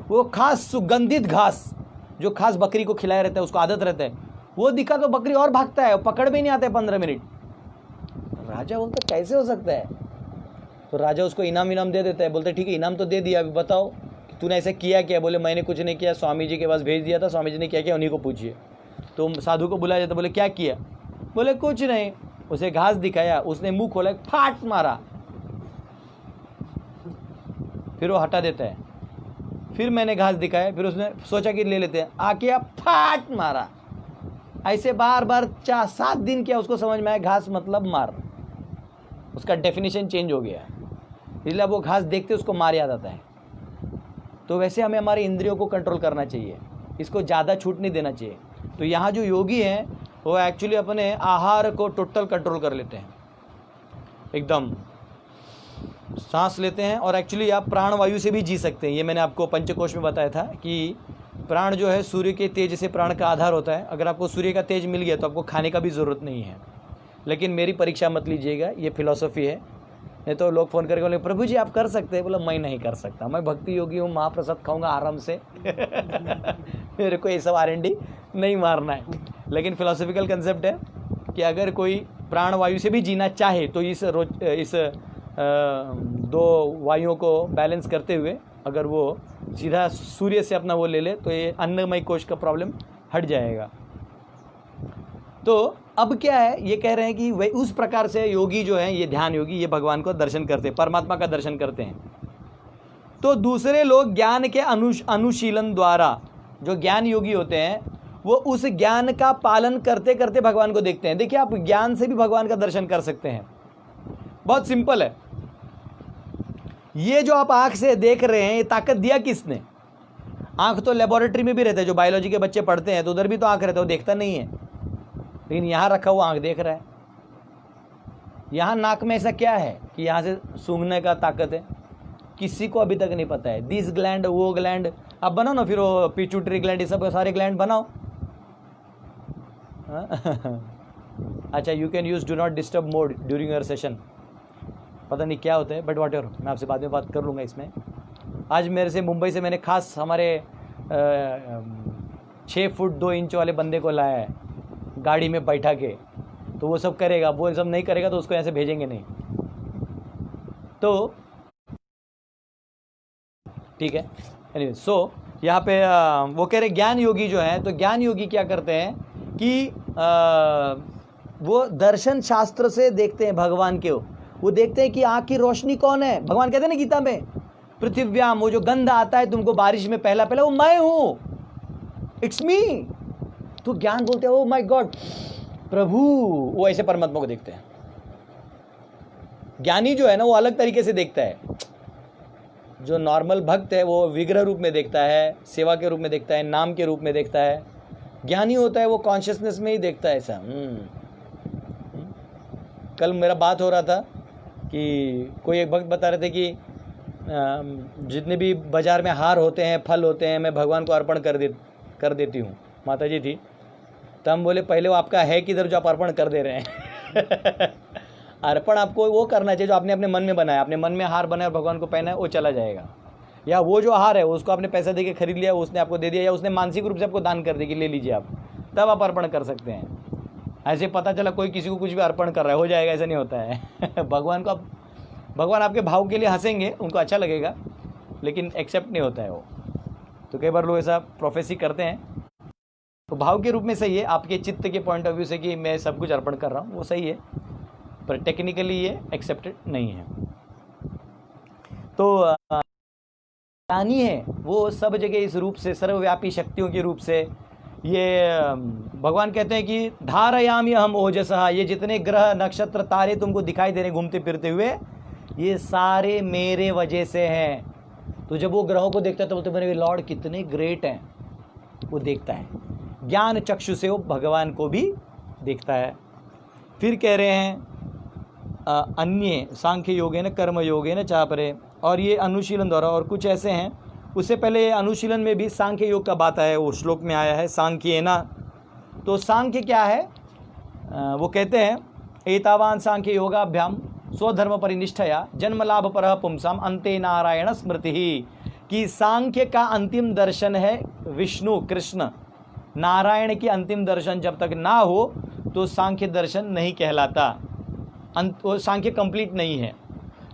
वो खास सुगंधित घास जो खास बकरी को खिलाया रहता है, उसको आदत रहता है, वो दिखा तो बकरी और भागता है, पकड़ भी नहीं आता है 15 मिनट। राजा बोलता है कैसे हो सकता है। तो राजा उसको इनाम दे देता है। बोलते ठीक है इनाम तो दे दिया, अभी बताओ कि तूने ऐसा किया क्या। बोले मैंने कुछ नहीं किया, स्वामी जी के पास भेज दिया था, स्वामी जी ने क्या किया उन्हीं को पूछिए। तो साधु को बुलाया जाता, बोले क्या किया। बोले कुछ नहीं, उसे घास दिखाया, उसने मुंह खोला, फाट मारा, फिर वो हटा देता है। फिर मैंने घास दिखाया, फिर उसने सोचा कि ले लेते हैं, आके फाट मारा। ऐसे बार बार 4-7 दिन किया, उसको समझ में आया घास मतलब मार, उसका डेफिनेशन चेंज हो गया, इसलिए वो घास देखते उसको मार याद आता है। तो वैसे हमें हमारे इंद्रियों को कंट्रोल करना चाहिए, इसको ज़्यादा छूट नहीं देना चाहिए। तो यहाँ जो योगी हैं वो एक्चुअली अपने आहार को टोटल कंट्रोल कर लेते हैं, एकदम सांस लेते हैं। और एक्चुअली आप प्राण वायु से भी जी सकते हैं। ये मैंने आपको पंचकोश में बताया था कि प्राण जो है सूर्य के तेज से प्राण का आधार होता है। अगर आपको सूर्य का तेज मिल गया तो आपको खाने का भी ज़रूरत नहीं है। लेकिन मेरी परीक्षा मत लीजिएगा, ये फिलॉसफी है। नहीं तो लोग फ़ोन करके बोले प्रभु जी आप कर सकते हैं। बोला मैं नहीं कर सकता, मैं भक्ति योगी हूँ, महाप्रसाद खाऊंगा आराम से मेरे को ये सब R&D नहीं मारना है। लेकिन फिलोसफिकल कंसेप्ट है कि अगर कोई प्राण वायु से भी जीना चाहे तो इस 2 वायुओं को बैलेंस करते हुए अगर वो सीधा सूर्य से अपना वो ले ले तो ये अन्नमय कोश का प्रॉब्लम हट जाएगा। तो अब क्या है, ये कह रहे हैं कि वही उस प्रकार से योगी जो हैं, ये ध्यान योगी, ये भगवान को दर्शन करते हैं, परमात्मा का दर्शन करते हैं। तो दूसरे लोग ज्ञान के अनुशीलन द्वारा, जो ज्ञान योगी होते हैं वो उस ज्ञान का पालन करते करते भगवान को देखते हैं। देखिए आप ज्ञान से भी भगवान का दर्शन कर सकते हैं, बहुत सिंपल है। ये जो आप आंख से देख रहे हैं, ये ताकत दिया किसने। आंख तो लेबोरेटरी में भी रहता है, जो बायोलॉजी के बच्चे पढ़ते हैं तो उधर भी तो आंख रहता है, वो देखता नहीं है। लेकिन यहाँ रखा हुआ आंख देख रहा है। यहाँ नाक में ऐसा क्या है कि यहाँ से सूंघने का ताकत है, किसी को अभी तक नहीं पता है। दिस ग्लैंड, वो ग्लैंड, अब बनाओ ना, फिर वो पिट्यूटरी ग्लैंड, ये सब सारे ग्लैंड बनाओ। अच्छा, you can use do not disturb mode during your session. पता नहीं क्या होता है, बट वॉट एवर, मैं आपसे बाद में बात कर लूँगा इसमें। आज मेरे से मुंबई से मैंने खास हमारे 6 फुट 2 इंच वाले बंदे को लाया है गाड़ी में बैठा के, तो वो सब करेगा। वो सब नहीं करेगा तो उसको यहाँ से भेजेंगे नहीं। तो ठीक है, एनीवे सो यहाँ पे वो कह रहे ज्ञान योगी जो है, तो ज्ञान योगी क्या करते हैं कि वो दर्शन शास्त्र से देखते हैं भगवान के, वो देखते हैं कि आँख की रोशनी कौन है। भगवान कहते हैं ना गीता में, पृथिव्याम, वो जो गंध आता है तुमको बारिश में पहला पहला, वो मैं हूँ, इट्स मी। तो ज्ञान बोलते हैं ओ माय गॉड प्रभु, वो ऐसे परमात्मा को देखते हैं। ज्ञानी जो है ना वो अलग तरीके से देखता है। जो नॉर्मल भक्त है वो विग्रह रूप में देखता है, सेवा के रूप में देखता है, नाम के रूप में देखता है। ज्ञानी होता है वो कॉन्शियसनेस में ही देखता है ऐसा। कल मेरा बात हो रहा था कि कोई एक भक्त बता रहे थे कि जितने भी बाजार में हार होते हैं, फल होते हैं, मैं भगवान को अर्पण कर देती हूँ। माता जी थी, तो हम बोले पहले वो आपका है किधर जो आप अर्पण कर दे रहे हैं। अर्पण आपको वो करना चाहिए जो आपने अपने मन में बनाया। अपने मन में हार बनाया और भगवान को पहना है, वो चला जाएगा। या वो जो हार है उसको आपने पैसा दे के खरीद लिया, उसने आपको दे दिया, या उसने मानसिक रूप से आपको दान कर दिया कि ले लीजिए आप, तब आप अर्पण कर सकते हैं। ऐसे पता चला कोई किसी को कुछ भी अर्पण कर रहा है, हो जाएगा, ऐसा नहीं होता है। भगवान को भगवान आपके भाव के लिए हंसेंगे, उनको अच्छा लगेगा, लेकिन एक्सेप्ट नहीं होता है वो। तो कई बार लोग ऐसा प्रोफेसी करते हैं। तो भाव के रूप में सही है, आपके चित्त के पॉइंट ऑफ व्यू से कि मैं सब कुछ अर्पण कर रहा हूँ, वो सही है, पर टेक्निकली ये एक्सेप्टेड नहीं है। तो ज्ञानी है वो सब जगह इस रूप से, सर्वव्यापी शक्तियों के रूप से, ये भगवान कहते हैं कि धारयामि हम ओजसः, ये जितने ग्रह नक्षत्र तारे तुमको दिखाई दे रहे घूमते फिरते हुए, ये सारे मेरे वजह से हैं। तो जब वो ग्रहों को देखता है तो बोलते मेरे लॉर्ड कितने ग्रेट हैं, वो देखता है। ज्ञान चक्षु से वो भगवान को भी देखता है। फिर कह रहे हैं अन्य सांख्य योगे न कर्म योगे न चापरे, और ये अनुशीलन द्वारा, और कुछ ऐसे हैं। उससे पहले अनुशीलन में भी सांख्य योग का बात आया है, वो श्लोक में आया है सांख्य ना। तो सांख्य क्या है, वो कहते हैं एतावान सांख्य योगाभ्याम स्वधर्म परिनिष्ठया जन्म लाभ पर पुंसाम अंते नारायण स्मृति ही, कि सांख्य का अंतिम दर्शन है विष्णु कृष्ण। नारायण की अंतिम दर्शन जब तक ना हो तो सांख्य दर्शन नहीं कहलाता, वो सांख्य कंप्लीट नहीं है।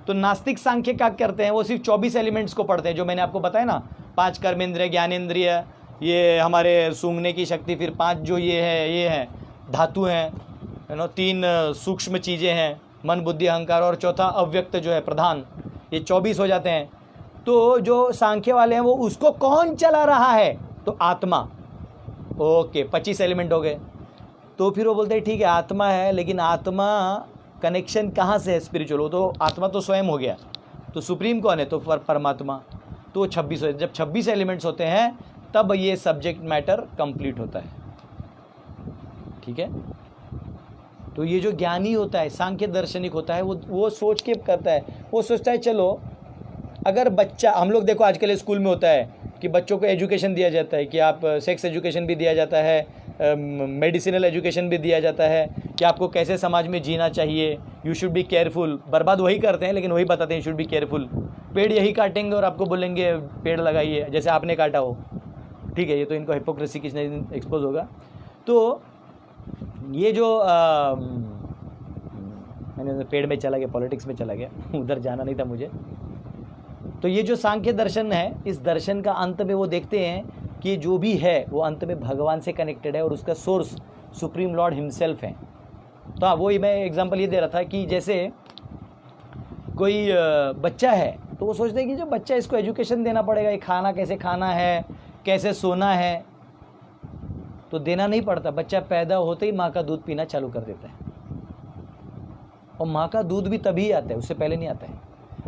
तो नास्तिक सांख्य क्या करते हैं, वो सिर्फ 24 एलिमेंट्स को पढ़ते हैं, जो मैंने आपको बताया ना, 5 कर्मेंद्रिय, ज्ञानेंद्रिय, ये हमारे सूंघने की शक्ति, फिर 5 जो ये है धातु हैं, 3 सूक्ष्म चीज़ें हैं, मन बुद्धि अहंकार, और चौथा अव्यक्त जो है प्रधान, ये 24 हो जाते हैं। तो जो सांख्य वाले हैं वो उसको कौन चला रहा है, तो आत्मा। ओके, 25 एलिमेंट हो गए। तो फिर वो बोलते हैं ठीक है आत्मा है, लेकिन आत्मा कनेक्शन कहाँ से है स्पिरिचुअल, वो तो आत्मा तो स्वयं हो गया, तो सुप्रीम कौन है, तो परमात्मा। तो 26 हो, जब 26 एलिमेंट्स होते हैं तब ये सब्जेक्ट मैटर कंप्लीट होता है। ठीक है, तो ये जो ज्ञानी होता है, सांख्य दर्शनिक होता है, वो सोच के करता है। वो सोचता है चलो अगर बच्चा, हम लोग देखो आजकल स्कूल में होता है कि बच्चों को एजुकेशन दिया जाता है, कि आप सेक्स एजुकेशन भी दिया जाता है, मेडिसिनल एजुकेशन भी दिया जाता है कि आपको कैसे समाज में जीना चाहिए, यू शुड बी केयरफुल। बर्बाद वही करते हैं, लेकिन वही बताते हैं यू शुड बी केयरफुल। पेड़ यही काटेंगे और आपको बोलेंगे पेड़ लगाइए, जैसे आपने काटा हो। ठीक है, ये तो इनको हिपोक्रेसी किसी ने एक्सपोज होगा। तो ये जो मैंने पेड़ में चला गया, पॉलिटिक्स में चला गया, उधर जाना नहीं था मुझे। तो ये जो सांख्य दर्शन है, इस दर्शन का अंत में वो देखते हैं कि जो भी है वो अंत में भगवान से कनेक्टेड है और उसका सोर्स सुप्रीम लॉर्ड हिमसेल्फ है। तो हाँ, वही मैं एग्जांपल ये दे रहा था कि जैसे कोई बच्चा है तो वो सोचते हैं कि जो बच्चा, इसको एजुकेशन देना पड़ेगा, ये खाना कैसे खाना है, कैसे सोना है, तो देना नहीं पड़ता। बच्चा पैदा होते ही माँ का दूध पीना चालू कर देता है, और माँ का दूध भी तभी आता है, उससे पहले नहीं आता है।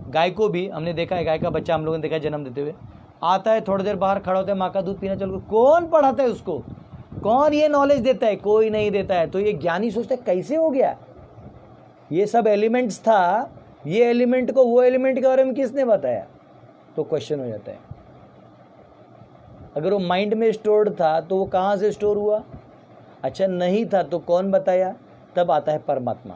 गाय को भी हमने देखा है, गाय का बच्चा हम लोगों ने देखा है जन्म देते हुए, आता है थोड़ी देर बाहर खड़ा होता है, माँ का दूध पीना चालू। कौन पढ़ाता है उसको, कौन ये नॉलेज देता है, कोई नहीं देता है। तो ये ज्ञानी सोचता है कैसे हो गया, ये सब एलिमेंट्स था, ये एलिमेंट को वो एलिमेंट के बारे में किसने बताया, तो क्वेश्चन हो जाता है। अगर वो माइंड में स्टोर्ड था तो वो कहाँ से स्टोर हुआ, अच्छा नहीं था तो कौन बताया, तब आता है परमात्मा।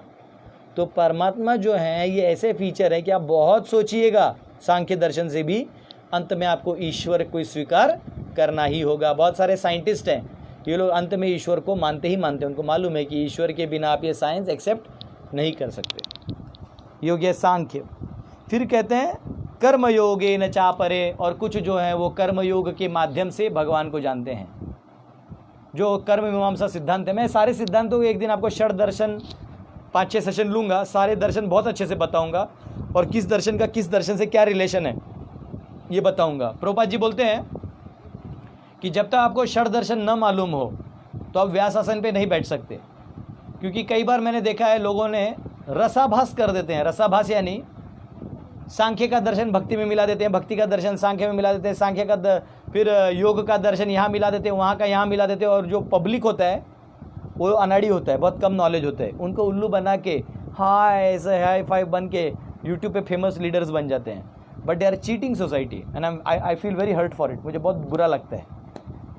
तो परमात्मा जो है ये ऐसे फीचर है कि आप बहुत सोचिएगा, सांख्य दर्शन से भी अंत में आपको ईश्वर को स्वीकार करना ही होगा। बहुत सारे साइंटिस्ट हैं, ये लोग अंत में ईश्वर को मानते ही मानते हैं, उनको मालूम है कि ईश्वर के बिना आप ये साइंस एक्सेप्ट नहीं कर सकते। ये हो गया सांख्य। फिर कहते हैं कर्मयोगेन चापरे, और कुछ जो है वो कर्मयोग के माध्यम से भगवान को जानते हैं। जो कर्म मीमांसा सिद्धांत है, मैं सारे सिद्धांतों को एक दिन आपको षड दर्शन 5-6 सेशन लूँगा, सारे दर्शन बहुत अच्छे से बताऊँगा और किस दर्शन का किस दर्शन से क्या रिलेशन है ये बताऊँगा। प्रभुपाद जी बोलते हैं कि जब तक आपको षड दर्शन न मालूम हो तो आप व्यास आसन पे नहीं बैठ सकते, क्योंकि कई बार मैंने देखा है लोगों ने रसाभास कर देते हैं। रसाभास यानी सांख्य का दर्शन भक्ति में मिला देते हैं, भक्ति का दर्शन सांख्य में मिला देते हैं, सांख्य का फिर योग का दर्शन यहाँ मिला देते हैं, वहाँ का यहाँ मिला देते हैं। और जो पब्लिक होता है वो अनाड़ी होता है, बहुत कम नॉलेज होता है, उनको उल्लू बना के हाय ऐसे हाई फाइव बन के यूट्यूब पे फेमस लीडर्स बन जाते हैं। But they are cheating society and I feel very hurt for it. मुझे बहुत बुरा लगता है,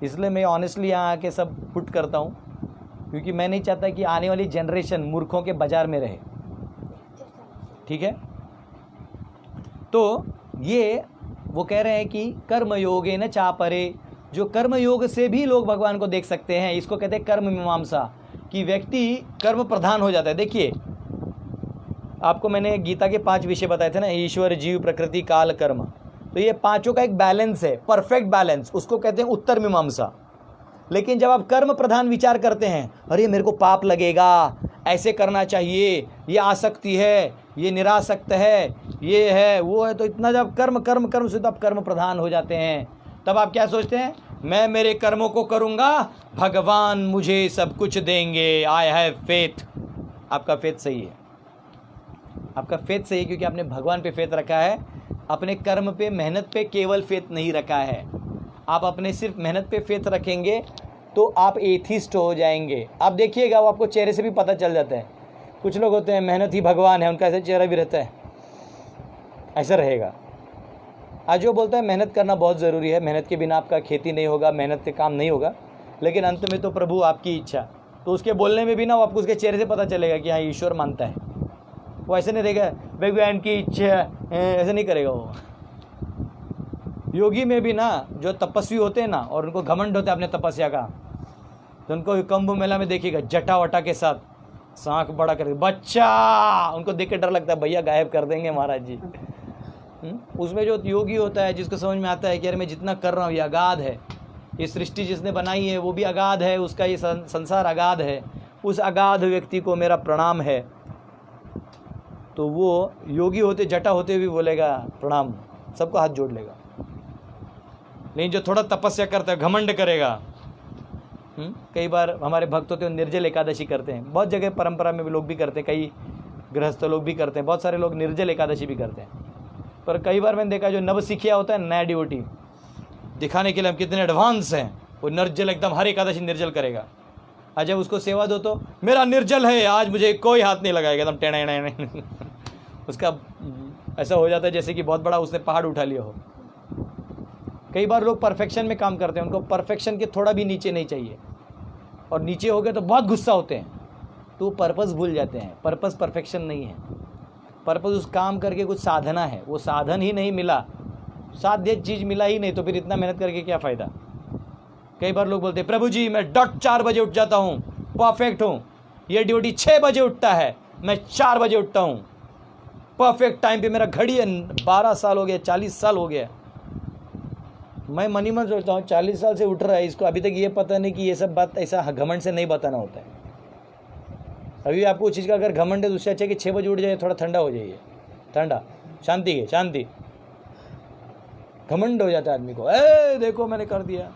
इसलिए मैं ऑनेस्टली यहाँ आके सब पुट करता हूँ, क्योंकि मैं नहीं चाहता कि आने वाली जनरेशन मूर्खों के बाजार में रहे। ठीक है, तो ये वो कह रहे हैं कि कर्मयोगेन चापरे, जो कर्मयोग से भी लोग भगवान को देख सकते हैं। इसको कहते हैं कर्म मीमांसा, कि व्यक्ति कर्म प्रधान हो जाता है। देखिए आपको मैंने गीता के 5 विषय बताए थे ना, ईश्वर, जीव, प्रकृति, काल, कर्म। तो ये पांचों का एक बैलेंस है, परफेक्ट बैलेंस, उसको कहते हैं उत्तर मीमांसा। लेकिन जब आप कर्म प्रधान विचार करते हैं, अरे मेरे को पाप लगेगा, ऐसे करना चाहिए, ये आसक्ति है, ये निरासक्त है, ये है वो है, तो इतना जब कर्म कर्म कर्म से आप कर्म प्रधान हो जाते हैं, तब आप क्या सोचते हैं, मैं मेरे कर्मों को करूँगा, भगवान मुझे सब कुछ देंगे, आई हैव फेथ। आपका फेथ सही है, आपका फेथ सही है, क्योंकि आपने भगवान पे फेथ रखा है, अपने कर्म पे, मेहनत पे केवल फेथ नहीं रखा है। आप अपने सिर्फ मेहनत पे फेथ रखेंगे तो आप एथिस्ट हो जाएंगे। आप देखिएगा, वो आपको चेहरे से भी पता चल जाता है। कुछ लोग होते हैं मेहनत ही भगवान है, उनका ऐसा चेहरा भी रहता है, ऐसा रहेगा। आज जो बोलता है मेहनत करना बहुत ज़रूरी है, मेहनत के बिना आपका खेती नहीं होगा, मेहनत से काम नहीं होगा, लेकिन अंत में तो प्रभु आपकी इच्छा, तो उसके बोलने में भी ना वो आपको उसके चेहरे से पता चलेगा कि हाँ ईश्वर मानता है। वो ऐसे नहीं रहेगा भगवान की इच्छा, ऐसे नहीं करेगा वो। योगी में भी ना जो तपस्वी होते हैं ना, और उनको घमंड होता है अपने तपस्या का, तो उनको कुंभ मेला में देखिएगा जटा वटा के साथ, सांख बड़ा करके बच्चा, उनको देख के डर लगता है भैया गायब कर देंगे महाराज जी। उसमें जो योगी होता है, जिसको समझ में आता है कि यार मैं जितना कर रहा हूँ ये अगाध है, ये सृष्टि जिसने बनाई है वो भी अगाध है, उसका ये संसार अगाध है, उस अगाध व्यक्ति को मेरा प्रणाम है, तो वो योगी होते जटा होते भी बोलेगा प्रणाम, सबको हाथ जोड़ लेगा। लेकिन जो थोड़ा तपस्या करता है, घमंड करेगा, कई बार हमारे भक्त होते हैं निर्जल एकादशी करते हैं, बहुत जगह परंपरा में भी लोग भी करते हैं, कई गृहस्थ लोग भी करते हैं, बहुत सारे लोग निर्जल एकादशी भी करते हैं। पर कई बार मैंने देखा जो नवसिखिया होता है, नया डिवोटी, दिखाने के लिए हम कितने एडवांस हैं, वो निर्जल एकदम हर एकादशी निर्जल करेगा। आज जब उसको सेवा दो तो मेरा निर्जल है, आज मुझे कोई हाथ नहीं लगाएगा, एकदम टेढ़े उसका ऐसा हो जाता है जैसे कि बहुत बड़ा उसने पहाड़ उठा लिया हो। कई बार लोग परफेक्शन में काम करते हैं, उनको परफेक्शन के थोड़ा भी नीचे नहीं चाहिए, और नीचे हो गए तो बहुत गुस्सा होते हैं, तो पर्पस भूल जाते हैं। पर्पस परफेक्शन नहीं है, पर्पस उस काम करके कुछ साधना है, वो साधन ही नहीं मिला, साध्य चीज़ मिला ही नहीं, तो फिर इतना मेहनत करके क्या फ़ायदा। कई बार लोग बोलते हैं प्रभु जी मैं डॉट 4 बजे उठ जाता हूँ, परफेक्ट हूँ, ये ड्यूटी 6 बजे उठता है, मैं 4 बजे उठता हूँ, परफेक्ट टाइम पे मेरा घड़ी है, 12 साल हो गया, 40 साल हो गया। मैं मनी मन सोचता हूँ 40 साल से उठ रहा है, इसको अभी तक ये पता नहीं कि ये सब बात ऐसा घमंड से नहीं बताना होता है। अभी आपको उस चीज़ का अगर घमंड है तो उससे अच्छा कि 6 बजे उठ जाइए, थोड़ा ठंडा हो जाइए, ठंडा, शांति है, शांति। घमंड हो जाता है आदमी को, ए देखो मैंने कर दिया।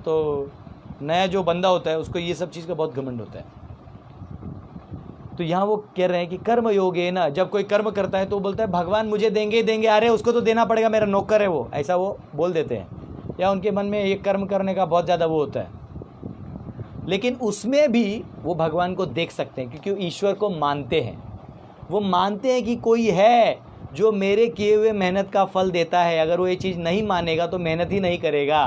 तो नया जो बंदा होता है उसको ये सब चीज़ का बहुत घमंड होता है। तो यहाँ वो कह रहे हैं कि कर्म योगे ना, जब कोई कर्म करता है तो बोलता है भगवान मुझे देंगे देंगे, अरे उसको तो देना पड़ेगा, मेरा नौकर है वो, ऐसा वो बोल देते हैं, या उनके मन में एक कर्म करने का बहुत ज़्यादा वो होता है। लेकिन उसमें भी वो भगवान को देख सकते हैं, क्योंकि ईश्वर को मानते हैं। वो मानते हैं कि कोई है जो मेरे किए हुए मेहनत का फल देता है। अगर वो ये चीज़ नहीं मानेगा तो मेहनत ही नहीं करेगा।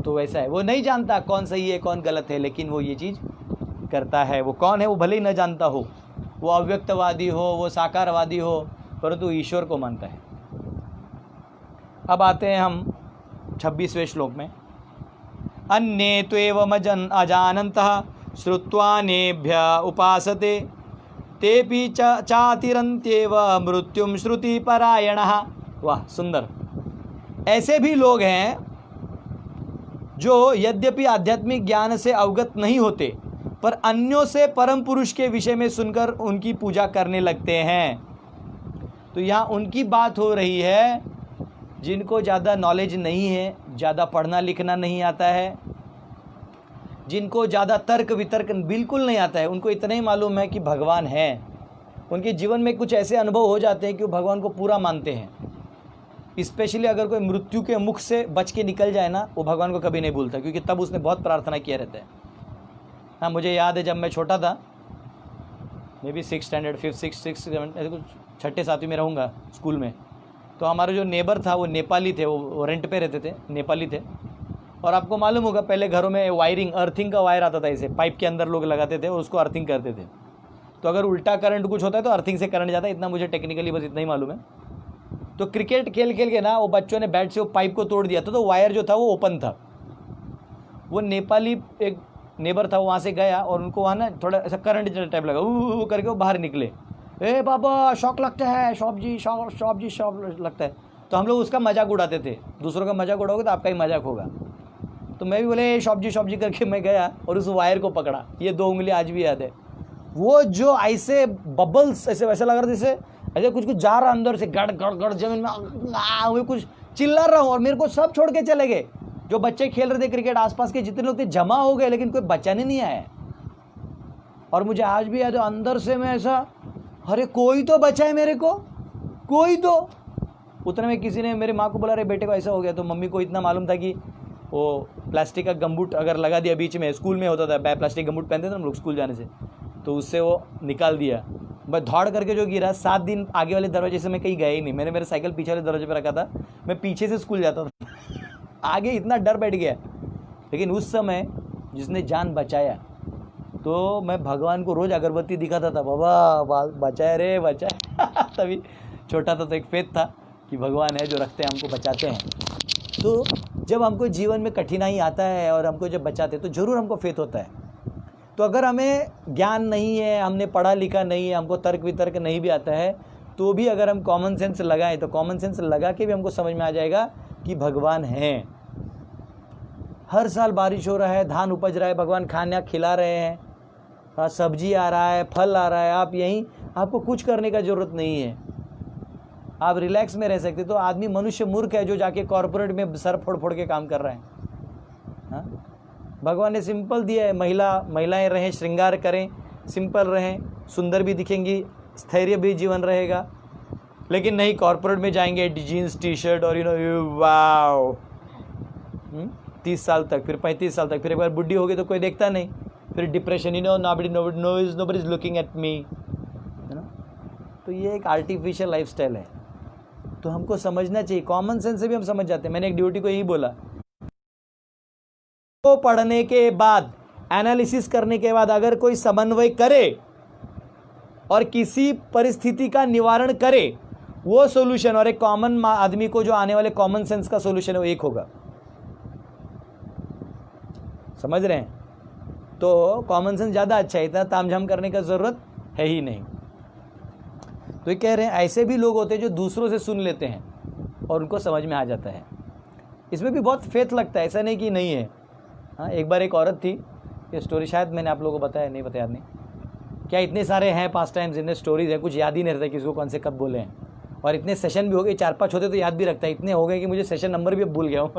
तो वैसा है, वो नहीं जानता कौन सही है कौन गलत है, लेकिन वो ये चीज़ करता है। वो कौन है वो भले ही न जानता हो, वो अव्यक्तवादी हो, वो साकारवादी हो, परंतु ईश्वर को मानता है। अब आते हैं हम 26वें श्लोक में। अन्ये त्वेवम अजानन्तः श्रुत्वा नेभ्य उपासते तेपि चातिरन्त्येव मृत्युम श्रुति परायणः। वाह सुंदर। ऐसे भी लोग हैं जो यद्यपि आध्यात्मिक ज्ञान से अवगत नहीं होते पर अन्यों से परम पुरुष के विषय में सुनकर उनकी पूजा करने लगते हैं। तो यहाँ उनकी बात हो रही है जिनको ज़्यादा नॉलेज नहीं है, ज़्यादा पढ़ना लिखना नहीं आता है, जिनको ज़्यादा तर्क वितर्क बिल्कुल नहीं आता है। उनको इतना ही मालूम है कि भगवान है। उनके जीवन में कुछ ऐसे अनुभव हो जाते हैं कि वो भगवान को पूरा मानते हैं। स्पेशली अगर कोई मृत्यु के मुख से बच के निकल जाए ना, वो भगवान को कभी नहीं भूलता, क्योंकि तब उसने बहुत प्रार्थना किया रहता है। हाँ, मुझे याद है जब मैं छोटा था, may be 6th standard 5th 6th 7th ऐसे कुछ 6ठे 7वीं में रहूँगा स्कूल में, तो हमारे जो नेबर था वो नेपाली थे, वो रेंट पे रहते थे, नेपाली थे। और आपको मालूम होगा पहले घरों में वायरिंग अर्थिंग का वायर आता था, इसे पाइप के अंदर लोग लगाते थे और उसको अर्थिंग करते थे। तो अगर उल्टा करंट कुछ होता है तो अर्थिंग से करंट जाता है, इतना मुझे टेक्निकली बस इतना ही मालूम है। तो क्रिकेट खेल खेल के ना वो बच्चों ने बैट से वो पाइप को तोड़ दिया था, तो वायर जो था वो ओपन था। वो नेपाली एक नेबर था, वहाँ से गया और उनको वहाँ ना थोड़ा ऐसा करंट टाइप लगा, वो करके वो बाहर निकले। ए बाबा शॉक लगता है, शॉप जी शॉक लगता है। तो हम लोग उसका मजाक उड़ाते थे, दूसरों का मजाक उड़ाओगे तो आपका ही मजाक होगा। तो मैं भी बोले शॉप जी करके मैं गया और उस वायर को पकड़ा। ये 2 उंगली आज भी याद है। वो जो ऐसे बबल्स ऐसे वैसे लग रहा जैसे ऐसे कुछ जा रहा अंदर से, गड़ गड़ गड़ जमीन में कुछ चिल्ला रहा हूँ, और मेरे को सब छोड़ के चले गए। जो बच्चे खेल रहे थे क्रिकेट, आसपास के जितने लोग थे जमा हो गए, लेकिन कोई बचाने नहीं आया। और मुझे आज भी याद है, अंदर से मैं ऐसा, अरे कोई तो बचाए मेरे को, कोई तो। उतने में किसी ने मेरे माँ को बोला, अरे बेटे को ऐसा हो गया। तो मम्मी को इतना मालूम था कि वो प्लास्टिक का गमबूट अगर लगा दिया बीच में, स्कूल में होता था प्लास्टिक गमबूट पहनते थे हम लोग स्कूल जाने से, तो उससे वो निकाल दिया। मैं दौड़ करके जो गिरा, 7 दिन आगे वाले दरवाजे से मैं कहीं गया ही नहीं। मैंने मेरे साइकिल पीछे वाले दरवाजे पर रखा था, मैं पीछे से स्कूल जाता था। आगे इतना डर बैठ गया। लेकिन उस समय जिसने जान बचाया, तो मैं भगवान को रोज़ अगरबत्ती दिखाता था, बाबा बचाए रे बचाए। तभी छोटा था तो एक फेथ था कि भगवान है जो रखते हैं, हमको बचाते हैं। तो जब हमको जीवन में कठिनाई आता है और हमको जब बचाते हैं तो ज़रूर हमको फेथ होता है। तो अगर हमें ज्ञान नहीं है, हमने पढ़ा लिखा नहीं है, हमको तर्क वितर्क नहीं भी आता है, तो भी अगर हम कॉमन सेंस लगाएं तो कॉमन सेंस लगा के भी हमको समझ में आ जाएगा कि भगवान हैं। हर साल बारिश हो रहा है, धान उपज रहा है, भगवान खाना खिला रहे हैं, सब्जी आ रहा है, फल आ रहा है, आप यहीं, आपको कुछ करने का ज़रूरत नहीं है, आप रिलैक्स में रह सकते। तो आदमी मनुष्य मूर्ख है जो जाके कॉर्पोरेट में सर फोड़ फोड़ के काम कर रहे हैं। हाँ, भगवान ने सिंपल दिया है, महिलाएं रहें, श्रृंगार करें, सिंपल रहें, सुंदर भी दिखेंगी, स्थैर्य भी जीवन रहेगा। लेकिन नहीं, कॉर्पोरेट में जाएंगे जीन्स टी शर्ट और वाओ 30 साल तक, फिर 35 साल तक, फिर एक बार बुढ़ी हो गई तो कोई देखता नहीं, फिर depression, nobody is looking at me, है ना। तो ये एक आर्टिफिशियल लाइफस्टाइल है। तो हमको समझना चाहिए, कॉमन सेंस से भी हम समझ जाते हैं। मैंने एक ड्यूटी को यही बोला, तो पढ़ने के बाद, एनालिसिस करने के बाद अगर कोई समन्वय करे और किसी परिस्थिति का निवारण करे, वो सॉल्यूशन और एक कॉमन आदमी को जो आने वाले कॉमन सेंस का सॉल्यूशन है वो एक होगा। समझ रहे हैं? तो कॉमन सेंस ज़्यादा अच्छा है, इतना तामझाम करने का ज़रूरत है ही नहीं। तो ये कह रहे हैं ऐसे भी लोग होते हैं जो दूसरों से सुन लेते हैं और उनको समझ में आ जाता है। इसमें भी बहुत फेथ लगता है, ऐसा नहीं कि नहीं है। हाँ, एक बार एक औरत थी, ये स्टोरी शायद मैंने आप लोगों को बताया नहीं, बताया नहीं क्या, इतने सारे हैं पास टाइम्स, इतने स्टोरीज हैं, कुछ याद ही नहीं रहता किसको कौन से कब बोले हैं। और इतने सेशन भी हो गए, 4-5 होते तो याद भी रखता है, इतने हो गए कि मुझे सेशन नंबर भी अब भूल गया हूँ।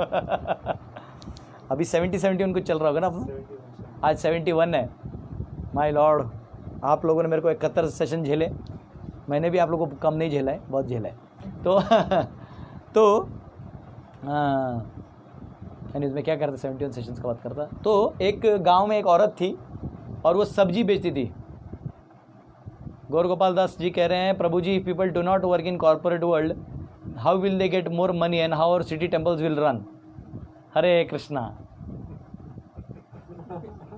अभी 70-71 कुछ चल रहा होगा ना, आज 71 है। माय लॉर्ड, आप लोगों ने मेरे को 71 सेशन झेले, मैंने भी आप लोगों को कम नहीं झेला है, बहुत झेला है। तो यानी उसमें क्या करता, 71 सेशंस का बात करता। तो एक गांव में एक औरत थी और वो सब्जी बेचती थी। गौर गोपाल दास जी कह रहे हैं, प्रभु ji, people do not work in corporate world, how will they get more money and how our city temples will run. Hare Krishna.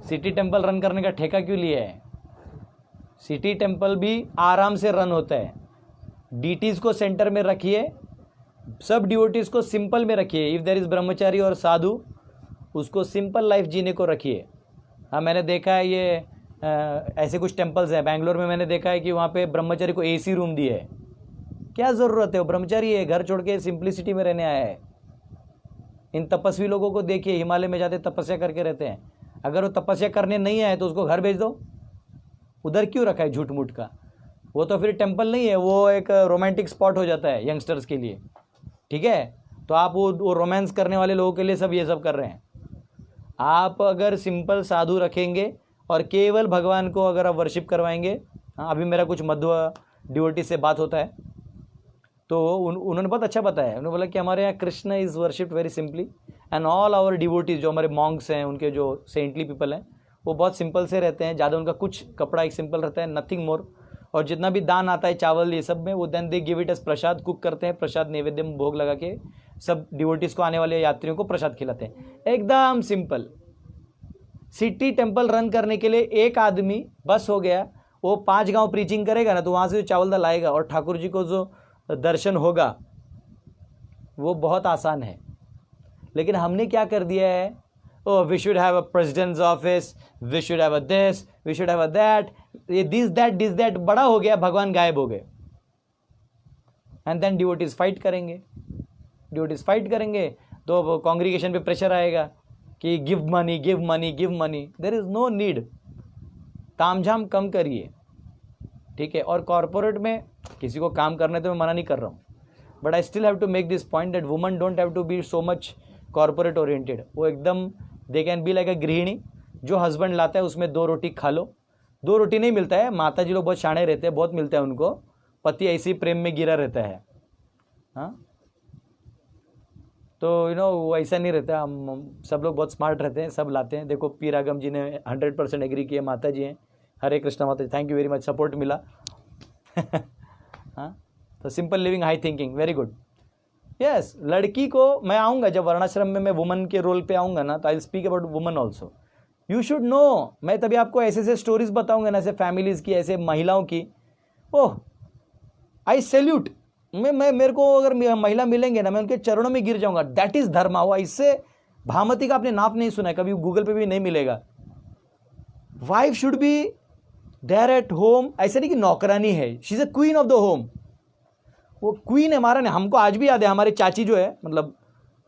City temple run करने का ठेका क्यों लिया है? सिटी टेम्पल भी आराम से रन होता है। डीटीज को सेंटर में रखिए, सब डिवोटीज को सिंपल में रखिए। इफ़ देयर इज़ ब्रह्मचारी और साधु, उसको सिंपल लाइफ जीने को रखिए। हाँ, मैंने देखा है ये ऐसे कुछ टेम्पल्स हैं बैंगलोर में, मैंने देखा है कि वहाँ पे ब्रह्मचारी को एसी रूम दिए है। क्या ज़रूरत है, वो ब्रह्मचारी है, घर छोड़ के सिंप्लिसिटी में रहने आया है। इन तपस्वी लोगों को देखिए, हिमालय में जाते तपस्या करके रहते हैं। अगर वो तपस्या करने नहीं आए तो उसको घर भेज दो, उधर क्यों रखा है झूठ मूठ का। वो तो फिर टेम्पल नहीं है, वो एक रोमांटिक स्पॉट हो जाता है यंगस्टर्स के लिए, ठीक है। तो आप वो रोमांस करने वाले लोगों के लिए सब ये सब कर रहे हैं। आप अगर सिंपल साधु रखेंगे और केवल भगवान को अगर आप वर्शिप करवाएंगे, हाँ अभी मेरा कुछ मध्व डिवोटी से बात होता है तो उन्होंने बहुत अच्छा बताया। उन्होंने बोला कि हमारे यहाँ Krishna is worshipped very simply and all our devotees, जो हमारे मॉन्क्स हैं, उनके जो सेंटली पीपल हैं, वो बहुत सिंपल से रहते हैं। ज़्यादा उनका कुछ कपड़ा एक सिंपल रहता है, नथिंग मोर। और जितना भी दान आता है चावल ये सब में, वो then they give it as prasad, cook करते हैं, प्रसाद नैवेद्य में भोग लगा के सब डिवोटीज़ को, आने वाले यात्रियों को प्रसाद खिलाते हैं। एकदम सिंपल। सिटी टेम्पल रन करने के लिए एक आदमी बस हो गया, वो 5 गांव प्रीचिंग करेगा ना, तो वहाँ से जो चावल दाल आएगा और ठाकुर जी को जो दर्शन होगा वो बहुत आसान है। लेकिन हमने क्या कर दिया है, O we should have a president's office, we should have a this, we should have a that, ये दिस दैट बड़ा हो गया, भगवान गायब हो गए। एंड देन डिवोटीज फाइट करेंगे, डिवोटीज फाइट करेंगे तो कांग्रीगेशन पे प्रेशर आएगा कि give money give money give money. There is no need. तामझाम कम करिए, ठीक है। और कॉर्पोरेट में किसी को काम करने तो मैं मना नहीं कर रहा हूँ, but I still have to make this point that woman don't have to be so much corporate oriented. वो एकदम they can be like a गृहिणी, जो हस्बैंड लाता है उसमें 2 रोटी खा लो। 2 रोटी नहीं मिलता है, माता जी लोग बहुत शाणे रहते हैं, बहुत मिलता है उनको, पति ऐसे ही प्रेम में गिरा रहता है। हाँ तो वो ऐसा नहीं रहता। हम सब लोग बहुत स्मार्ट रहते हैं, सब लाते हैं। देखो पी रागम जी ने 100% एग्री किया, माता जी हैं, हरे कृष्णा माता ji, thank you very much, support मिला। हाँ तो simple living, high thinking, very good. Yes, लड़की को मैं आऊँगा जब वर्णाश्रम में मैं वुमन के रोल पे आऊँगा ना, तो I will speak about woman also. You should know. मैं तभी आपको ऐसे ऐसे स्टोरीज बताऊँगा ना, ऐसे फैमिलीज़ की, ऐसे महिलाओं की। ओह आई सैल्यूट। मैं मेरे को अगर महिला मिलेंगे ना, मैं उनके चरणों में गिर जाऊंगा। दैट इज धर्मा। हुआ इससे भामती का आपने नाप नहीं सुना है कभी, गूगल पे भी नहीं मिलेगा। Wife should be there at home, ऐसे नहीं कि नौकरानी है, she is a queen of the home. वो क्वीन है हमारा नहीं, हमको आज भी याद है हमारी चाची जो है, मतलब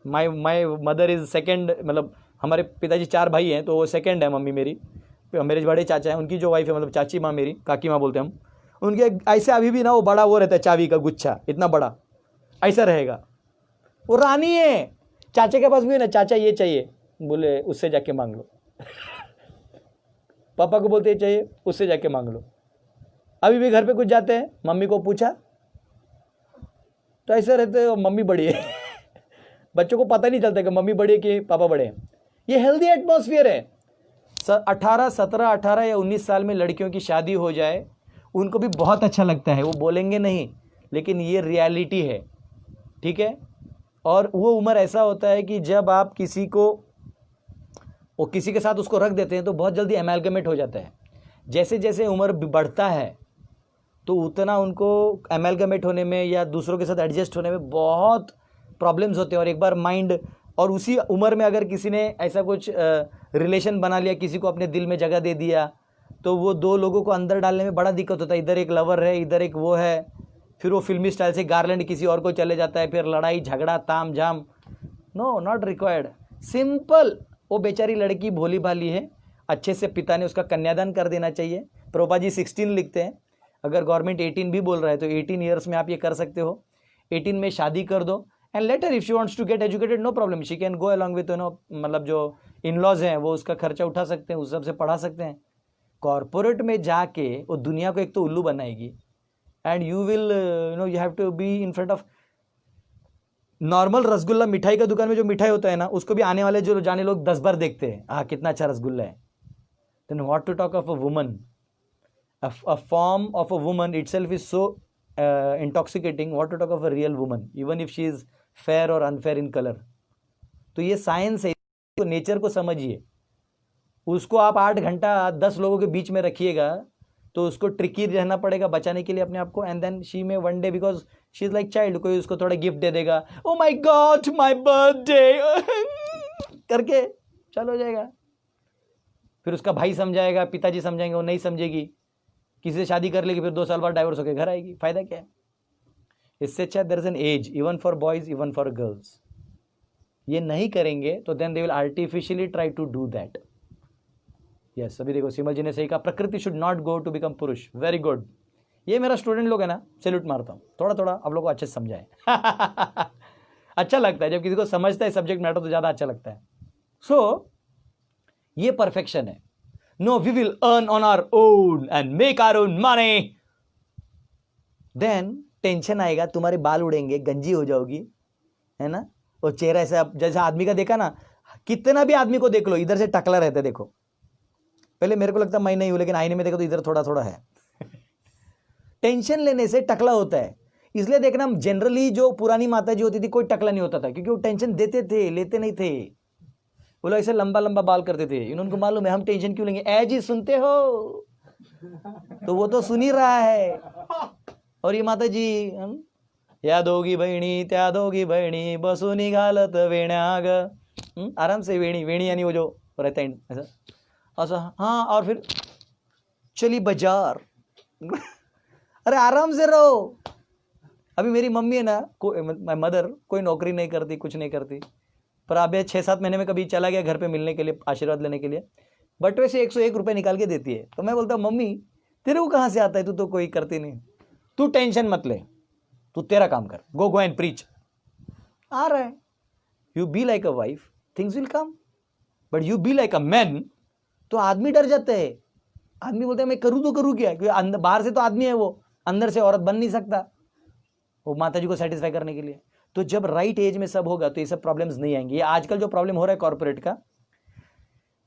माई मदर इज सेकेंड, मतलब हमारे पिताजी 4 भाई हैं तो वो सेकेंड है मम्मी मेरी, मेरे बड़े चाचा हैं, उनकी जो वाइफ है, मतलब चाची माँ मेरी, काकी माँ बोलते हैं हम, उनके ऐसे अभी भी ना वो बड़ा वो रहता है, चाबी का गुच्छा इतना बड़ा ऐसा रहेगा। वो रानी है। चाचा के पास भी है ना, चाचा ये चाहिए, बोले उससे जाके मांग लो। पापा को बोलते चाहिए, उससे जाके मांग लो। अभी भी घर पे कुछ जाते हैं, मम्मी को पूछा तो ऐसे रहते हैं, मम्मी बड़ी है। बच्चों को पता नहीं चलता कि मम्मी बड़ी है कि पापा बड़े हैं। ये हेल्दी एटमॉस्फेयर है। 17, 18 या 19 साल में लड़कियों की शादी हो जाए, उनको भी बहुत अच्छा लगता है, वो बोलेंगे नहीं, लेकिन ये रियलिटी है, ठीक है। और वो उम्र ऐसा होता है कि जब आप किसी को, वो किसी के साथ उसको रख देते हैं तो बहुत जल्दी एमैलगमेट हो जाता है। जैसे जैसे उम्र बढ़ता है तो उतना उनको एमैलगमेट होने में या दूसरों के साथ एडजस्ट होने में बहुत प्रॉब्लम्स होते हैं। और एक बार माइंड, और उसी उम्र में अगर किसी ने ऐसा कुछ रिलेशन बना लिया, किसी को अपने दिल में जगह दे दिया, तो वो 2 लोगों को अंदर डालने में बड़ा दिक्कत होता है। इधर एक लवर है, इधर एक वो है, फिर वो फिल्मी स्टाइल से गार्लैंड किसी और को चले जाता है, फिर लड़ाई झगड़ा ताम झाम। No, not required. सिंपल, वो बेचारी लड़की भोली भाली है, अच्छे से पिता ने उसका कन्यादान कर देना चाहिए। प्रभुपाद जी 16 लिखते हैं, अगर गवर्नमेंट 18 भी बोल रहा है तो 18 ईयर्स में आप ये कर सकते हो। 18 में शादी कर दो and later if she wants to get educated, no problem, she can go along with मतलब जो इन लॉज हैं वो उसका खर्चा उठा सकते हैं, उस सबसे पढ़ा सकते हैं। कॉर्पोरेट में जाके वो दुनिया को एक तो उल्लू बनाएगी and you will you have to be in front of normal rasgulla. मिठाई का दुकान में जो मिठाई होता है ना, उसको भी आने वाले जो जाने लोग 10 बार देखते हैं, हाँ कितना अच्छा रसगुल्ला है। Then what to talk of a woman, a form of a woman itself is so intoxicating. What to talk of a real woman, even if she is fair or unfair in color. तो ये science है, तो nature को समझिए। उसको आप 8 घंटा 10 लोगों के बीच में रखिएगा तो उसको ट्रिकी रहना पड़ेगा बचाने के लिए अपने आप को। एंड देन शी में one day, because she is like child, कोई उसको थोड़ा गिफ्ट दे देगा, oh my God my birthday करके चल हो जाएगा। फिर उसका भाई समझाएगा, पिताजी समझाएंगे, वो नहीं समझेगी, किसी से शादी कर लेगी, फिर 2 साल बाद डाइवोर्स होकर घर आएगी, फायदा क्या है? इससे अच्छा there is an edge even for boys even for girls. ये नहीं करेंगे तो then they will artificially try to do that. Yes, अभी देखो सिमल जी ने सही कहा, प्रकृति should not go to become पुरुष। Very good. ये मेरा स्टूडेंट लोग है ना, सैल्यूट मारता हूँ। थोड़ा थोड़ा आप लोग को अच्छे से समझाए अच्छा लगता है जब किसी को समझता है सब्जेक्ट मैटर, तो ज़्यादा अच्छा लगता है। सो ये परफेक्शन है। No, we will earn on our own and make our own money. Then tension आएगा, तुम्हारे बाल उड़ेंगे, गंजी हो जाओगी, है ना, और चेहरा ऐसा, जैसा आदमी का देखा ना, कितना भी आदमी को देख लो इधर से टकला रहता है। देखो पहले मेरे को लगता मैं नहीं हूं, लेकिन आईने में देखो तो इधर थोड़ा थोड़ा है टेंशन लेने से टकला होता है। इसलिए देखना जनरली जो पुरानी माता जी होती थी कोई टकला नहीं होता था, क्योंकि वो टेंशन देते थे, लेते नहीं थे। वो लोग ऐसे लंबा लंबा बाल करते थे। इनको मालूम है हम टेंशन क्यों लेंगे, ए जी सुनते हो तो वो तो सुन ही रहा है। और ये माता जी या दोघी बहिणी त्या दोघी बहिणी बसून घालत वेण्याग, आराम से वेणी, वेणी यानी वो जो रहता है ऐसा, हाँ, और फिर चली बाजार अरे आराम से रहो। अभी मेरी मम्मी है ना, माय मदर, कोई नौकरी नहीं करती, कुछ नहीं करती, पर अब 6-7 महीने में कभी चला गया घर पे मिलने के लिए, आशीर्वाद लेने के लिए, बटवे से 101 रुपये निकाल के देती है। तो मैं बोलता हूँ मम्मी तेरे को कहाँ से आता है, तू तो कोई करती नहीं, तू टेंशन मत ले, तू तेरा काम कर, गो एंड प्रीच। आ रहा है, you B like a wife, things will come, but you B like a man, तो आदमी डर जाते हैं। आदमी बोलते हैं मैं करूँ तो करूँ क्या, क्योंकि बाहर से तो आदमी है, वो अंदर से औरत बन नहीं सकता वो माता जी को सेटिस्फाई करने के लिए। तो जब राइट एज में सब होगा तो ये सब प्रॉब्लम्स नहीं आएंगी। ये आजकल जो प्रॉब्लम हो रहा है कॉर्पोरेट का,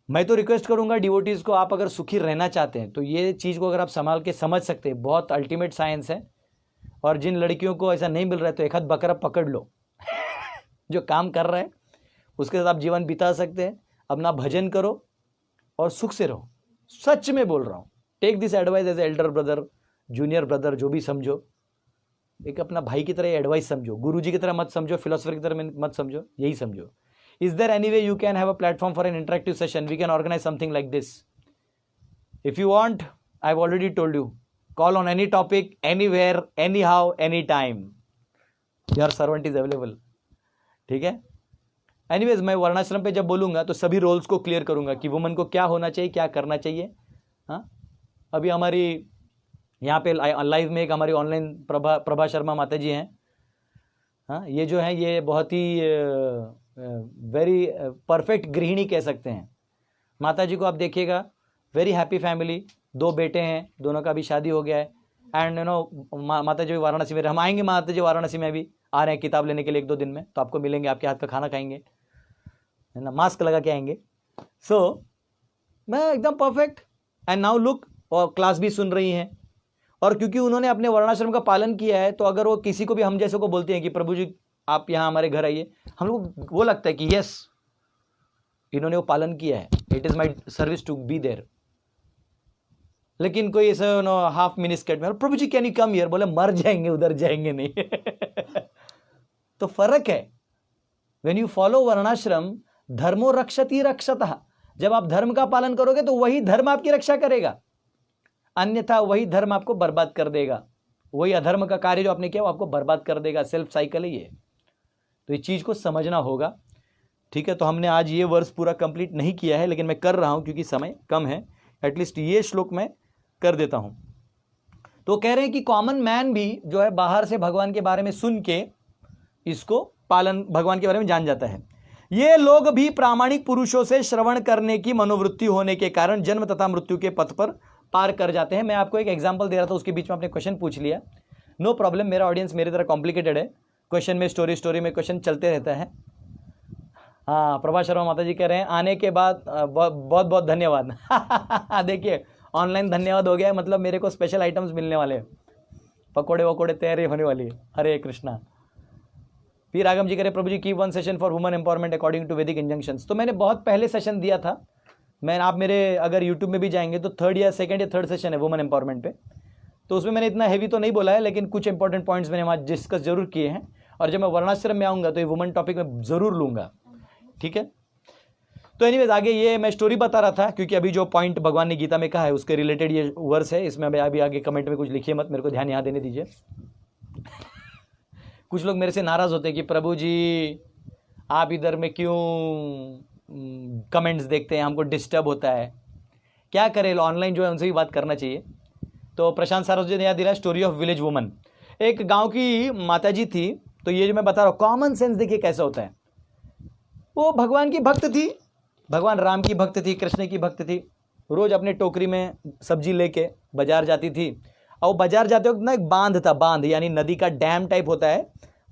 मैं तो रिक्वेस्ट करूंगा डिवोटीज को, आप अगर सुखी रहना चाहते हैं तो ये चीज़ को अगर आप संभाल के समझ सकते हैं, बहुत अल्टीमेट साइंस है। और जिन लड़कियों को ऐसा नहीं मिल रहा है तो एक हाथ बकरा पकड़ लो जो काम कर रहा है उसके साथ आप जीवन बिता सकते हैं। अपना भजन करो और सुख से रहो। सच में बोल रहा हूँ, take this advice as elder brother, junior brother, जो भी समझो, एक अपना भाई की तरह एडवाइस समझो, गुरु जी की तरह मत समझो, फिलोसफर की तरह मत समझो, यही समझो। Is there any way you can have a platform for an interactive session, we can organise something like this. If you want, I have already told you, call on any topic, anywhere, any how, any time, your servant is available. ठीक है। Anyways, मैं वर्णाश्रम पे जब बोलूंगा तो सभी roles को क्लियर करूंगा कि वुमन को क्या होना चाहिए, क्या करना चाहिए। हाँ, अभी हमारी यहाँ पे लाइव में एक हमारी ऑनलाइन प्रभा शर्मा माता जी हैं। हाँ, ये जो हैं ये बहुत ही वेरी परफेक्ट गृहिणी कह सकते हैं। माता जी को आप देखिएगा, वेरी हैप्पी फैमिली, 2 बेटे हैं, दोनों का भी शादी हो गया है। एंड यू नो माता जी वाराणसी में, हम आएंगे माता जी वाराणसी में, अभी आ रहे हैं किताब लेने के लिए 1-2 दिन में, तो आपको मिलेंगे, आपके हाथ का खाना खाएंगे, है ना, मास्क लगा के आएंगे। सो मैं एकदम परफेक्ट। एंड नाउ लुक, और क्लास भी सुन रही हैं। और क्योंकि उन्होंने अपने वर्णाश्रम का पालन किया है, तो अगर वो किसी को भी हम जैसे को बोलते हैं कि प्रभु जी आप यहाँ हमारे घर आइए, हम लोग वो लगता है कि यस इन्होंने वो पालन किया है, it is my service to be there. लेकिन कोई ऐसा नो हाफ मिनी स्कर्ट में, प्रभु जी कैन यू कम हियर, बोले मर जाएंगे, उधर जाएंगे नहीं तो फर्क है। व्हेन यू फॉलो वर्णाश्रम, धर्मो रक्षति रक्षतः, जब आप धर्म का पालन करोगे तो वही धर्म आपकी रक्षा करेगा, अन्यथा वही धर्म आपको बर्बाद कर देगा। वही अधर्म का कार्य जो आपने किया वो आपको बर्बाद कर देगा। सेल्फ साइकिल है ये, तो इस चीज को समझना होगा। ठीक है, तो हमने आज ये वर्ष पूरा कंप्लीट नहीं किया है, लेकिन मैं कर रहा हूं क्योंकि समय कम है। एटलीस्ट ये श्लोक मैं कर देता हूं। तो कह रहे हैं कि कॉमन मैन भी जो है बाहर से भगवान के बारे में सुन के इसको पालन, भगवान के बारे में जान जाता है। ये लोग भी प्रामाणिक पुरुषों से श्रवण करने की मनोवृत्ति होने के कारण जन्म तथा मृत्यु के पथ पर पार कर जाते हैं। मैं आपको एक एग्जांपल दे रहा था, उसके बीच में आपने क्वेश्चन पूछ लिया, नो प्रॉब्लम, मेरा ऑडियंस मेरी तरह कॉम्प्लिकेटेड है, क्वेश्चन में स्टोरी में क्वेश्चन चलते रहता है। हाँ, प्रभा शर्मा माता जी कह रहे हैं आने के बाद बहुत बहुत धन्यवाद देखिए ऑनलाइन धन्यवाद हो गया है, मतलब मेरे को स्पेशल आइटम्स मिलने वाले हैं, पकोड़े वकोड़े तैयारी होने वाली है। हरे कृष्णा। फिर रागम जी कह रहे प्रभु ji keep 1 session for woman empowerment according to Vedic injunctions. तो मैंने बहुत पहले सेशन दिया था, आप मेरे अगर यूट्यूब में भी जाएंगे तो 3rd या 2nd या 3rd सेशन है वुमन एम्पावरमेंट पे, तो उसमें मैंने इतना हैवी तो नहीं बोला है, लेकिन कुछ इंपॉर्टेंट पॉइंट्स मैंने वहाँ डिस्कस जरूर किए हैं। और जब मैं वर्णाश्रम में आऊँगा तो ये वुमन टॉपिक में ज़रूर लूँगा। ठीक है, तो एनीवेज आगे ये मैं स्टोरी बता रहा था, क्योंकि अभी जो पॉइंट भगवान ने गीता में कहा है उसके रिलेटेड ये वर्स है। इसमें अभी आगे कमेंट में कुछ लिखिए मत, मेरे को ध्यान यहाँ देने दीजिए। कुछ लोग मेरे से नाराज होते हैं कि प्रभु जी आप इधर में क्यों कमेंट्स देखते हैं, हमको डिस्टर्ब होता है। क्या करें, ऑनलाइन जो है उनसे भी बात करना चाहिए। तो प्रशांत सारोजी ने याद दिलाया स्टोरी ऑफ विलेज वुमन। एक गांव की माताजी थी। तो ये जो मैं बता रहा हूँ कॉमन सेंस देखिए कैसा होता है। वो भगवान की भक्त थी, भगवान राम की भक्त थी, कृष्ण की भक्त थी। रोज अपने टोकरी में सब्जी लेके बाजार जाती थी। और बाजार जाते वक्त ना एक बांध था, बांध यानी नदी का डैम टाइप होता है,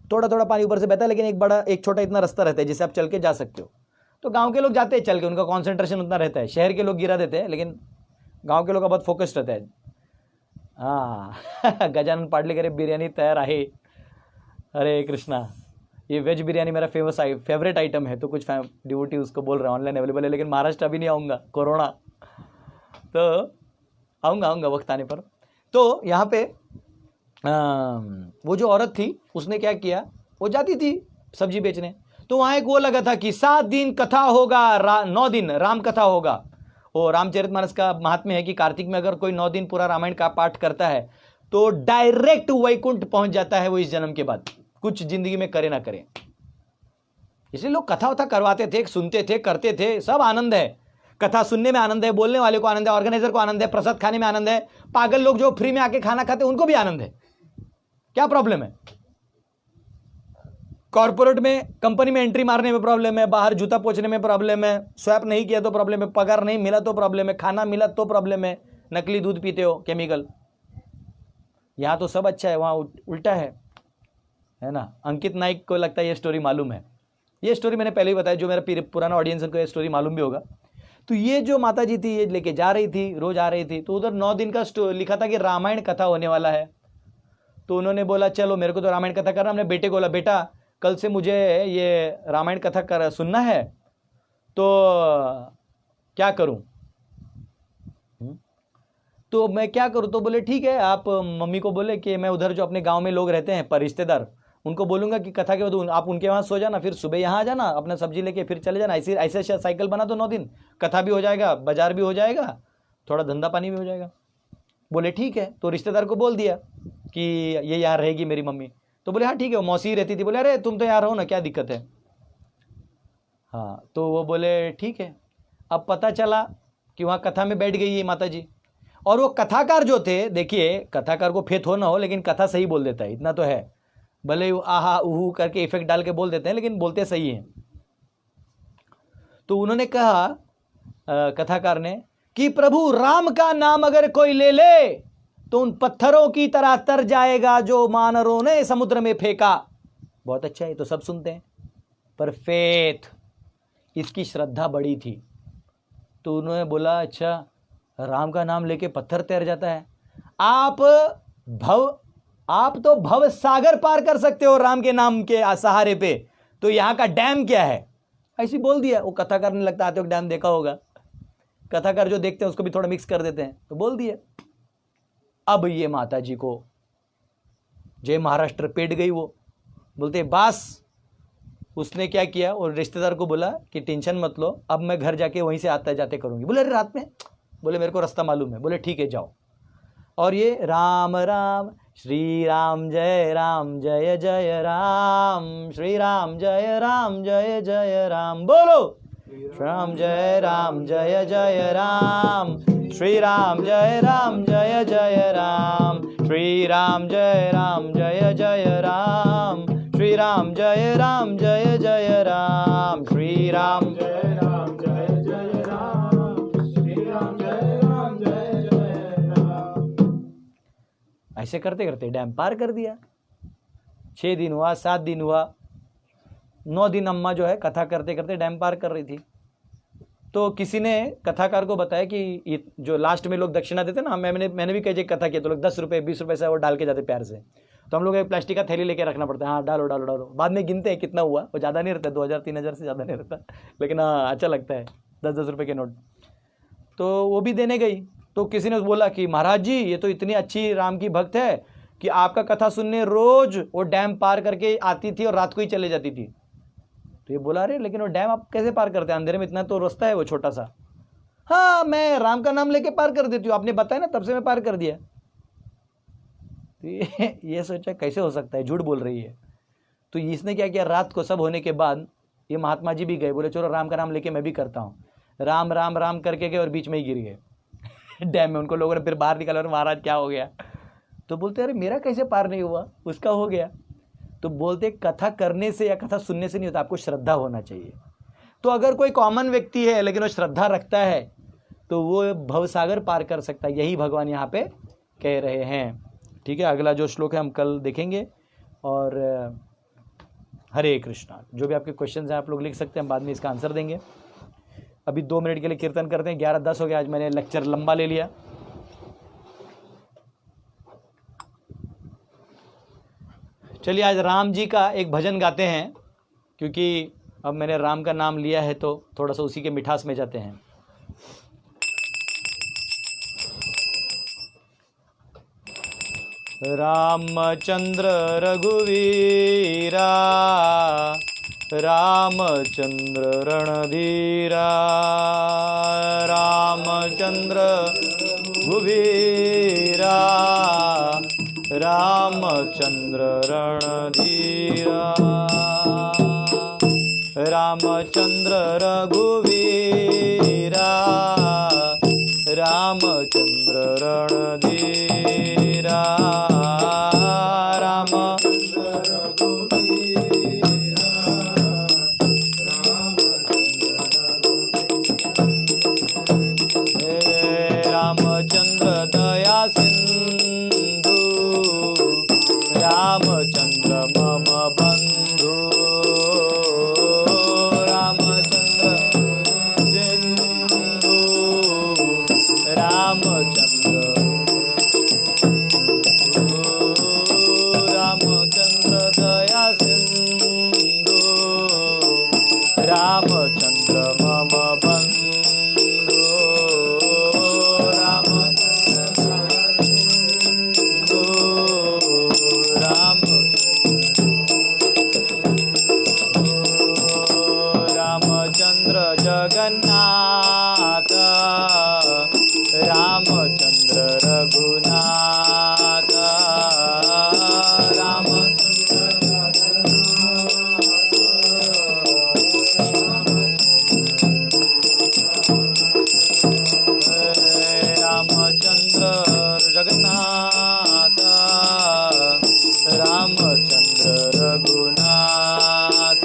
थोड़ा थोड़ा पानी ऊपर से बहता है, लेकिन एक छोटा इतना रास्ता रहता है जिससे आप चल के जा सकते हो। तो गांव के लोग जाते हैं चल के, उनका कॉन्सेंट्रेशन उतना रहता है। शहर के लोग गिरा देते हैं, लेकिन गांव के लोग का बहुत फोकस्ड रहता है। हाँ गजानन पाडलेकर बिरयानी तैयार आहे। अरे कृष्णा, ये वेज बिरयानी मेरा फेवरेट आइटम है। तो कुछ डिवोटी उसको बोल रहे हैं ऑनलाइन अवेलेबल है, लेकिन महाराष्ट्र अभी नहीं आऊँगा, कोरोना। तो आऊँगा वक्त आने पर। तो यहाँ पे वो जो औरत थी उसने क्या किया, वो जाती थी सब्जी बेचने। तो वहाँ एक वो लगा था कि 7 दिन कथा होगा, 9 दिन राम कथा होगा। वो रामचरितमानस का महात्म्य है कि कार्तिक में अगर कोई 9 दिन पूरा रामायण का पाठ करता है तो डायरेक्ट वैकुंठ पहुंच जाता है वो इस जन्म के बाद, कुछ जिंदगी में करे ना करे। इसलिए लोग कथा वथा करवाते थे, सुनते थे, करते थे, सब आनंद है। कथा सुनने में आनंद है, बोलने वाले को आनंद है, ऑर्गेनाइजर को आनंद है, प्रसाद खाने में आनंद है, पागल लोग जो फ्री में आके खाना खाते हैं उनको भी आनंद है। क्या प्रॉब्लम है? कॉर्पोरेट में कंपनी में एंट्री मारने में प्रॉब्लम है, बाहर जूता पोंछने में प्रॉब्लम है, स्वैप नहीं किया तो प्रॉब्लम है, पगार नहीं मिला तो प्रॉब्लम है, खाना मिला तो प्रॉब्लम है, नकली दूध पीते हो केमिकल। यहां तो सब अच्छा है, वहां उल्टा है ना। अंकित नाइक को लगता है ये स्टोरी मालूम है। ये स्टोरी मैंने पहले ही बताया, जो मेरा पुराना ऑडियंस उनको ये स्टोरी मालूम भी होगा। तो ये जो माता जी थी ये लेके जा रही थी, रोज आ रही थी। तो उधर 9 दिन का लिखा था कि रामायण कथा होने वाला है। तो उन्होंने बोला चलो मेरे को तो रामायण कथा करना। हमने बेटे को बोला बेटा कल से मुझे ये रामायण कथा सुनना है, तो क्या करूं? तो मैं क्या करूं? तो बोले ठीक है, आप मम्मी को बोले कि मैं उधर जो अपने गांव में लोग रहते हैं पर रिश्तेदार, उनको बोलूंगा कि कथा के बाद आप उनके वहां सो जाना, फिर सुबह यहाँ आ जाना, अपना सब्जी लेके फिर चले जाना। ऐसे साइकिल बना दो 9 दिन, कथा भी हो जाएगा, बाजार भी हो जाएगा, थोड़ा धंधा पानी भी हो जाएगा। बोले ठीक है। तो रिश्तेदार को बोल दिया कि ये यहाँ रहेगी मेरी मम्मी। तो बोले हाँ ठीक है, वो मौसी रहती थी। बोले अरे तुम तो यहाँ रहो ना, क्या दिक्कत है। हाँ तो वो बोले ठीक है। अब पता चला कि वहाँ कथा में बैठ गई ये माता जी। और वो कथाकार जो थे, देखिए कथाकार को फेथ हो ना हो लेकिन कथा सही बोल देता है, इतना तो है। भले आहा उहू करके इफेक्ट डाल के बोल देते हैं, लेकिन बोलते सही हैं। तो उन्होंने कहा कथाकार ने कि प्रभु राम का नाम अगर कोई ले ले तो उन पत्थरों की तरह तर जाएगा जो मानरों ने समुद्र में फेंका। बहुत अच्छा है, तो सब सुनते हैं, पर फेथ, इसकी श्रद्धा बड़ी थी। तो उन्होंने बोला अच्छा राम का नाम लेके पत्थर तैर जाता है। आप तो भव सागर पार कर सकते हो राम के नाम के सहारे पे, तो यहां का डैम क्या है? ऐसी बोल दिया। वो कथाकार ने लगता आते हो डैम देखा होगा, कथाकार जो देखते हैं उसको भी थोड़ा मिक्स कर देते हैं, तो बोल दिया। अब ये माता जी को जय महाराष्ट्र पेट गई। वो बोलते बास। उसने क्या किया, और रिश्तेदार को बोला कि टेंशन मत लो, अब मैं घर जाके वहीं से आते जाते करूंगी। बोले अरे रात में? बोले मेरे को रास्ता मालूम है। बोले ठीक है जाओ। और ये राम राम श्री राम जय जय राम, श्री राम जय जय राम, बोलो राम जय जय राम, श्री राम जय जय राम, श्री राम जय जय राम, श्री राम जय जय राम, श्री राम जय जय राम, श्री राम जय जय राम। ऐसे करते करते डैम पार कर दिया। 6 दिन हुआ, 7 दिन हुआ, 9 दिन अम्मा जो है कथा करते करते डैम पार कर रही थी। तो किसी ने कथाकार को बताया कि ये जो लास्ट में लोग दक्षिणा देते ना, मैंने भी कई कथा किया, तो लोग 10 रुपये 20 रुपये से वो डाल के जाते प्यार से। तो हम लोग एक प्लास्टिक का थैली लेके रखना पड़ता है, हाँ डालो। बाद में गिनते हैं कितना हुआ, वो ज़्यादा नहीं रहता, 2000-3000 से ज़्यादा नहीं रहता, लेकिन हाँ अच्छा लगता है 10-10 रुपये के नोट। तो वो भी देने गई। तो किसी ने बोला कि महाराज जी ये तो इतनी अच्छी राम की भक्त है कि आपका कथा सुनने रोज वो डैम पार करके आती थी और रात को ही चले जाती थी। तो ये बोला, अरे लेकिन वो डैम आप कैसे पार करते हैं, अंधेरे में इतना तो रास्ता है वो छोटा सा। हाँ मैं राम का नाम लेके पार कर देती हूँ, आपने बताया ना तब से मैं पार कर दिया। तो ये सोचा कैसे हो सकता है, झूठ बोल रही है। तो इसने क्या किया, रात को सब होने के बाद ये महात्मा जी भी गए, बोले चलो राम का नाम लेके मैं भी करता हूँ। राम राम राम करके गए और बीच में ही गिर गए डैम में। उनको लोगों ने फिर बाहर निकाला और महाराज क्या हो गया, तो बोलते अरे मेरा कैसे पार नहीं हुआ, उसका हो गया। तो बोलते कथा करने से या कथा सुनने से नहीं होता, आपको श्रद्धा होना चाहिए। तो अगर कोई कॉमन व्यक्ति है लेकिन वो श्रद्धा रखता है तो वो भवसागर पार कर सकता है, यही भगवान यहाँ पे कह रहे हैं। ठीक है, अगला जो श्लोक है हम कल देखेंगे। और हरे कृष्णा। जो भी आपके क्वेश्चंस हैं आप लोग लिख सकते हैं, हम बाद में इसका आंसर देंगे। अभी 2 मिनट के लिए कीर्तन करते हैं, 11:10 हो गया, आज मैंने लेक्चर लंबा ले लिया। चलिए आज राम जी का एक भजन गाते हैं, क्योंकि अब मैंने राम का नाम लिया है तो थोड़ा सा उसी के मिठास में जाते हैं। रामचंद्र रघुवीरा, रामचंद्र रणधीरा, रामचंद्र रघुवीरा, रामचंद्र रणधीरा, रामचंद्र रघुवीरा, रामचंद्र रणधीरा, रामचंद्र दया सिंधु, रामचंद्र मम बंधु, रामचंद्र सिंधु, रामचंद्र, रामचंद्र दया सिंधु, रामचंद्र मम बंधु, रामचंद्र जगन्नाथ, रामचंद्र रघुनाथ, रामचंद्र जगन्नाथ, रामचंद्र रघुनाथ,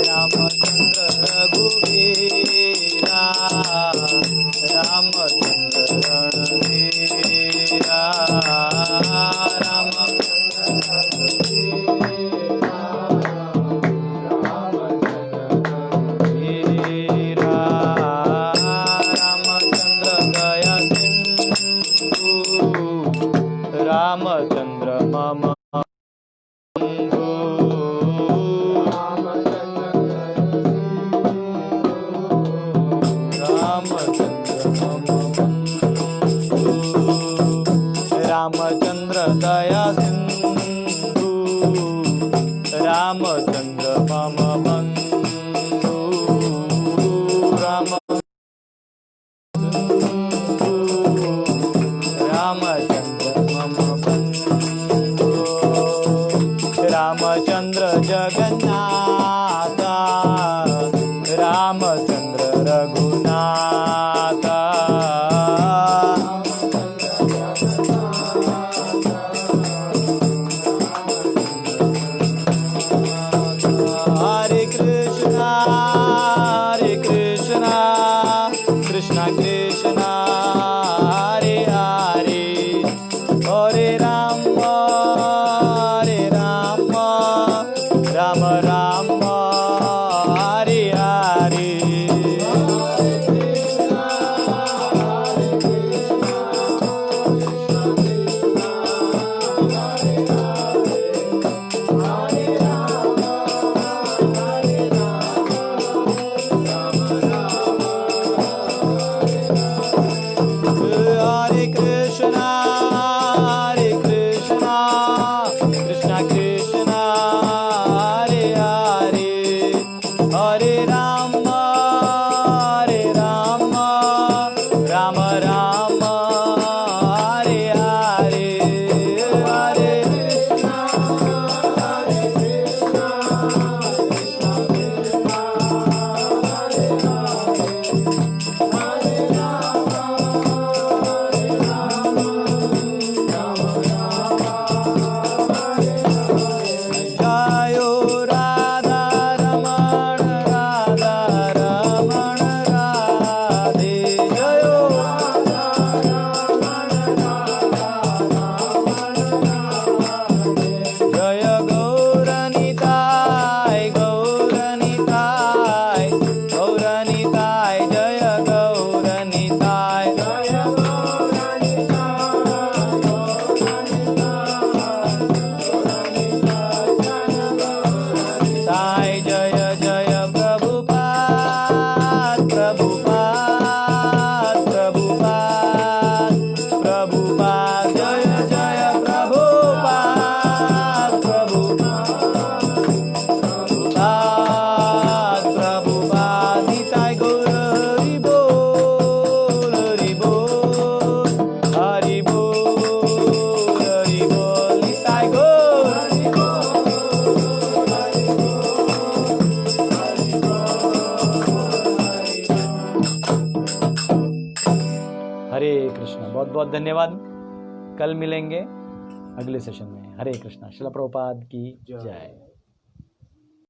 रामचंद्र रघुवीरा, रामचंद्र रणधीरा, रामचंद्र दया सिंधु, रामचंद्र मम बंधु, रामचंद्र दया सिंधु, रामचंद्र मम बंधु, रामचंद्र मम बंधु, रामचंद्र जगन्नाथ, रामचंद्र रघुनाथ, हरे कृष्णा कृष्णा कृष्णा हरे हरे, हरे राम राम राम हरे हरे, हरे कृष्णा। बहुत बहुत धन्यवाद। कल मिलेंगे अगले सेशन में। हरे कृष्णा। श्रील प्रभुपाद की जय।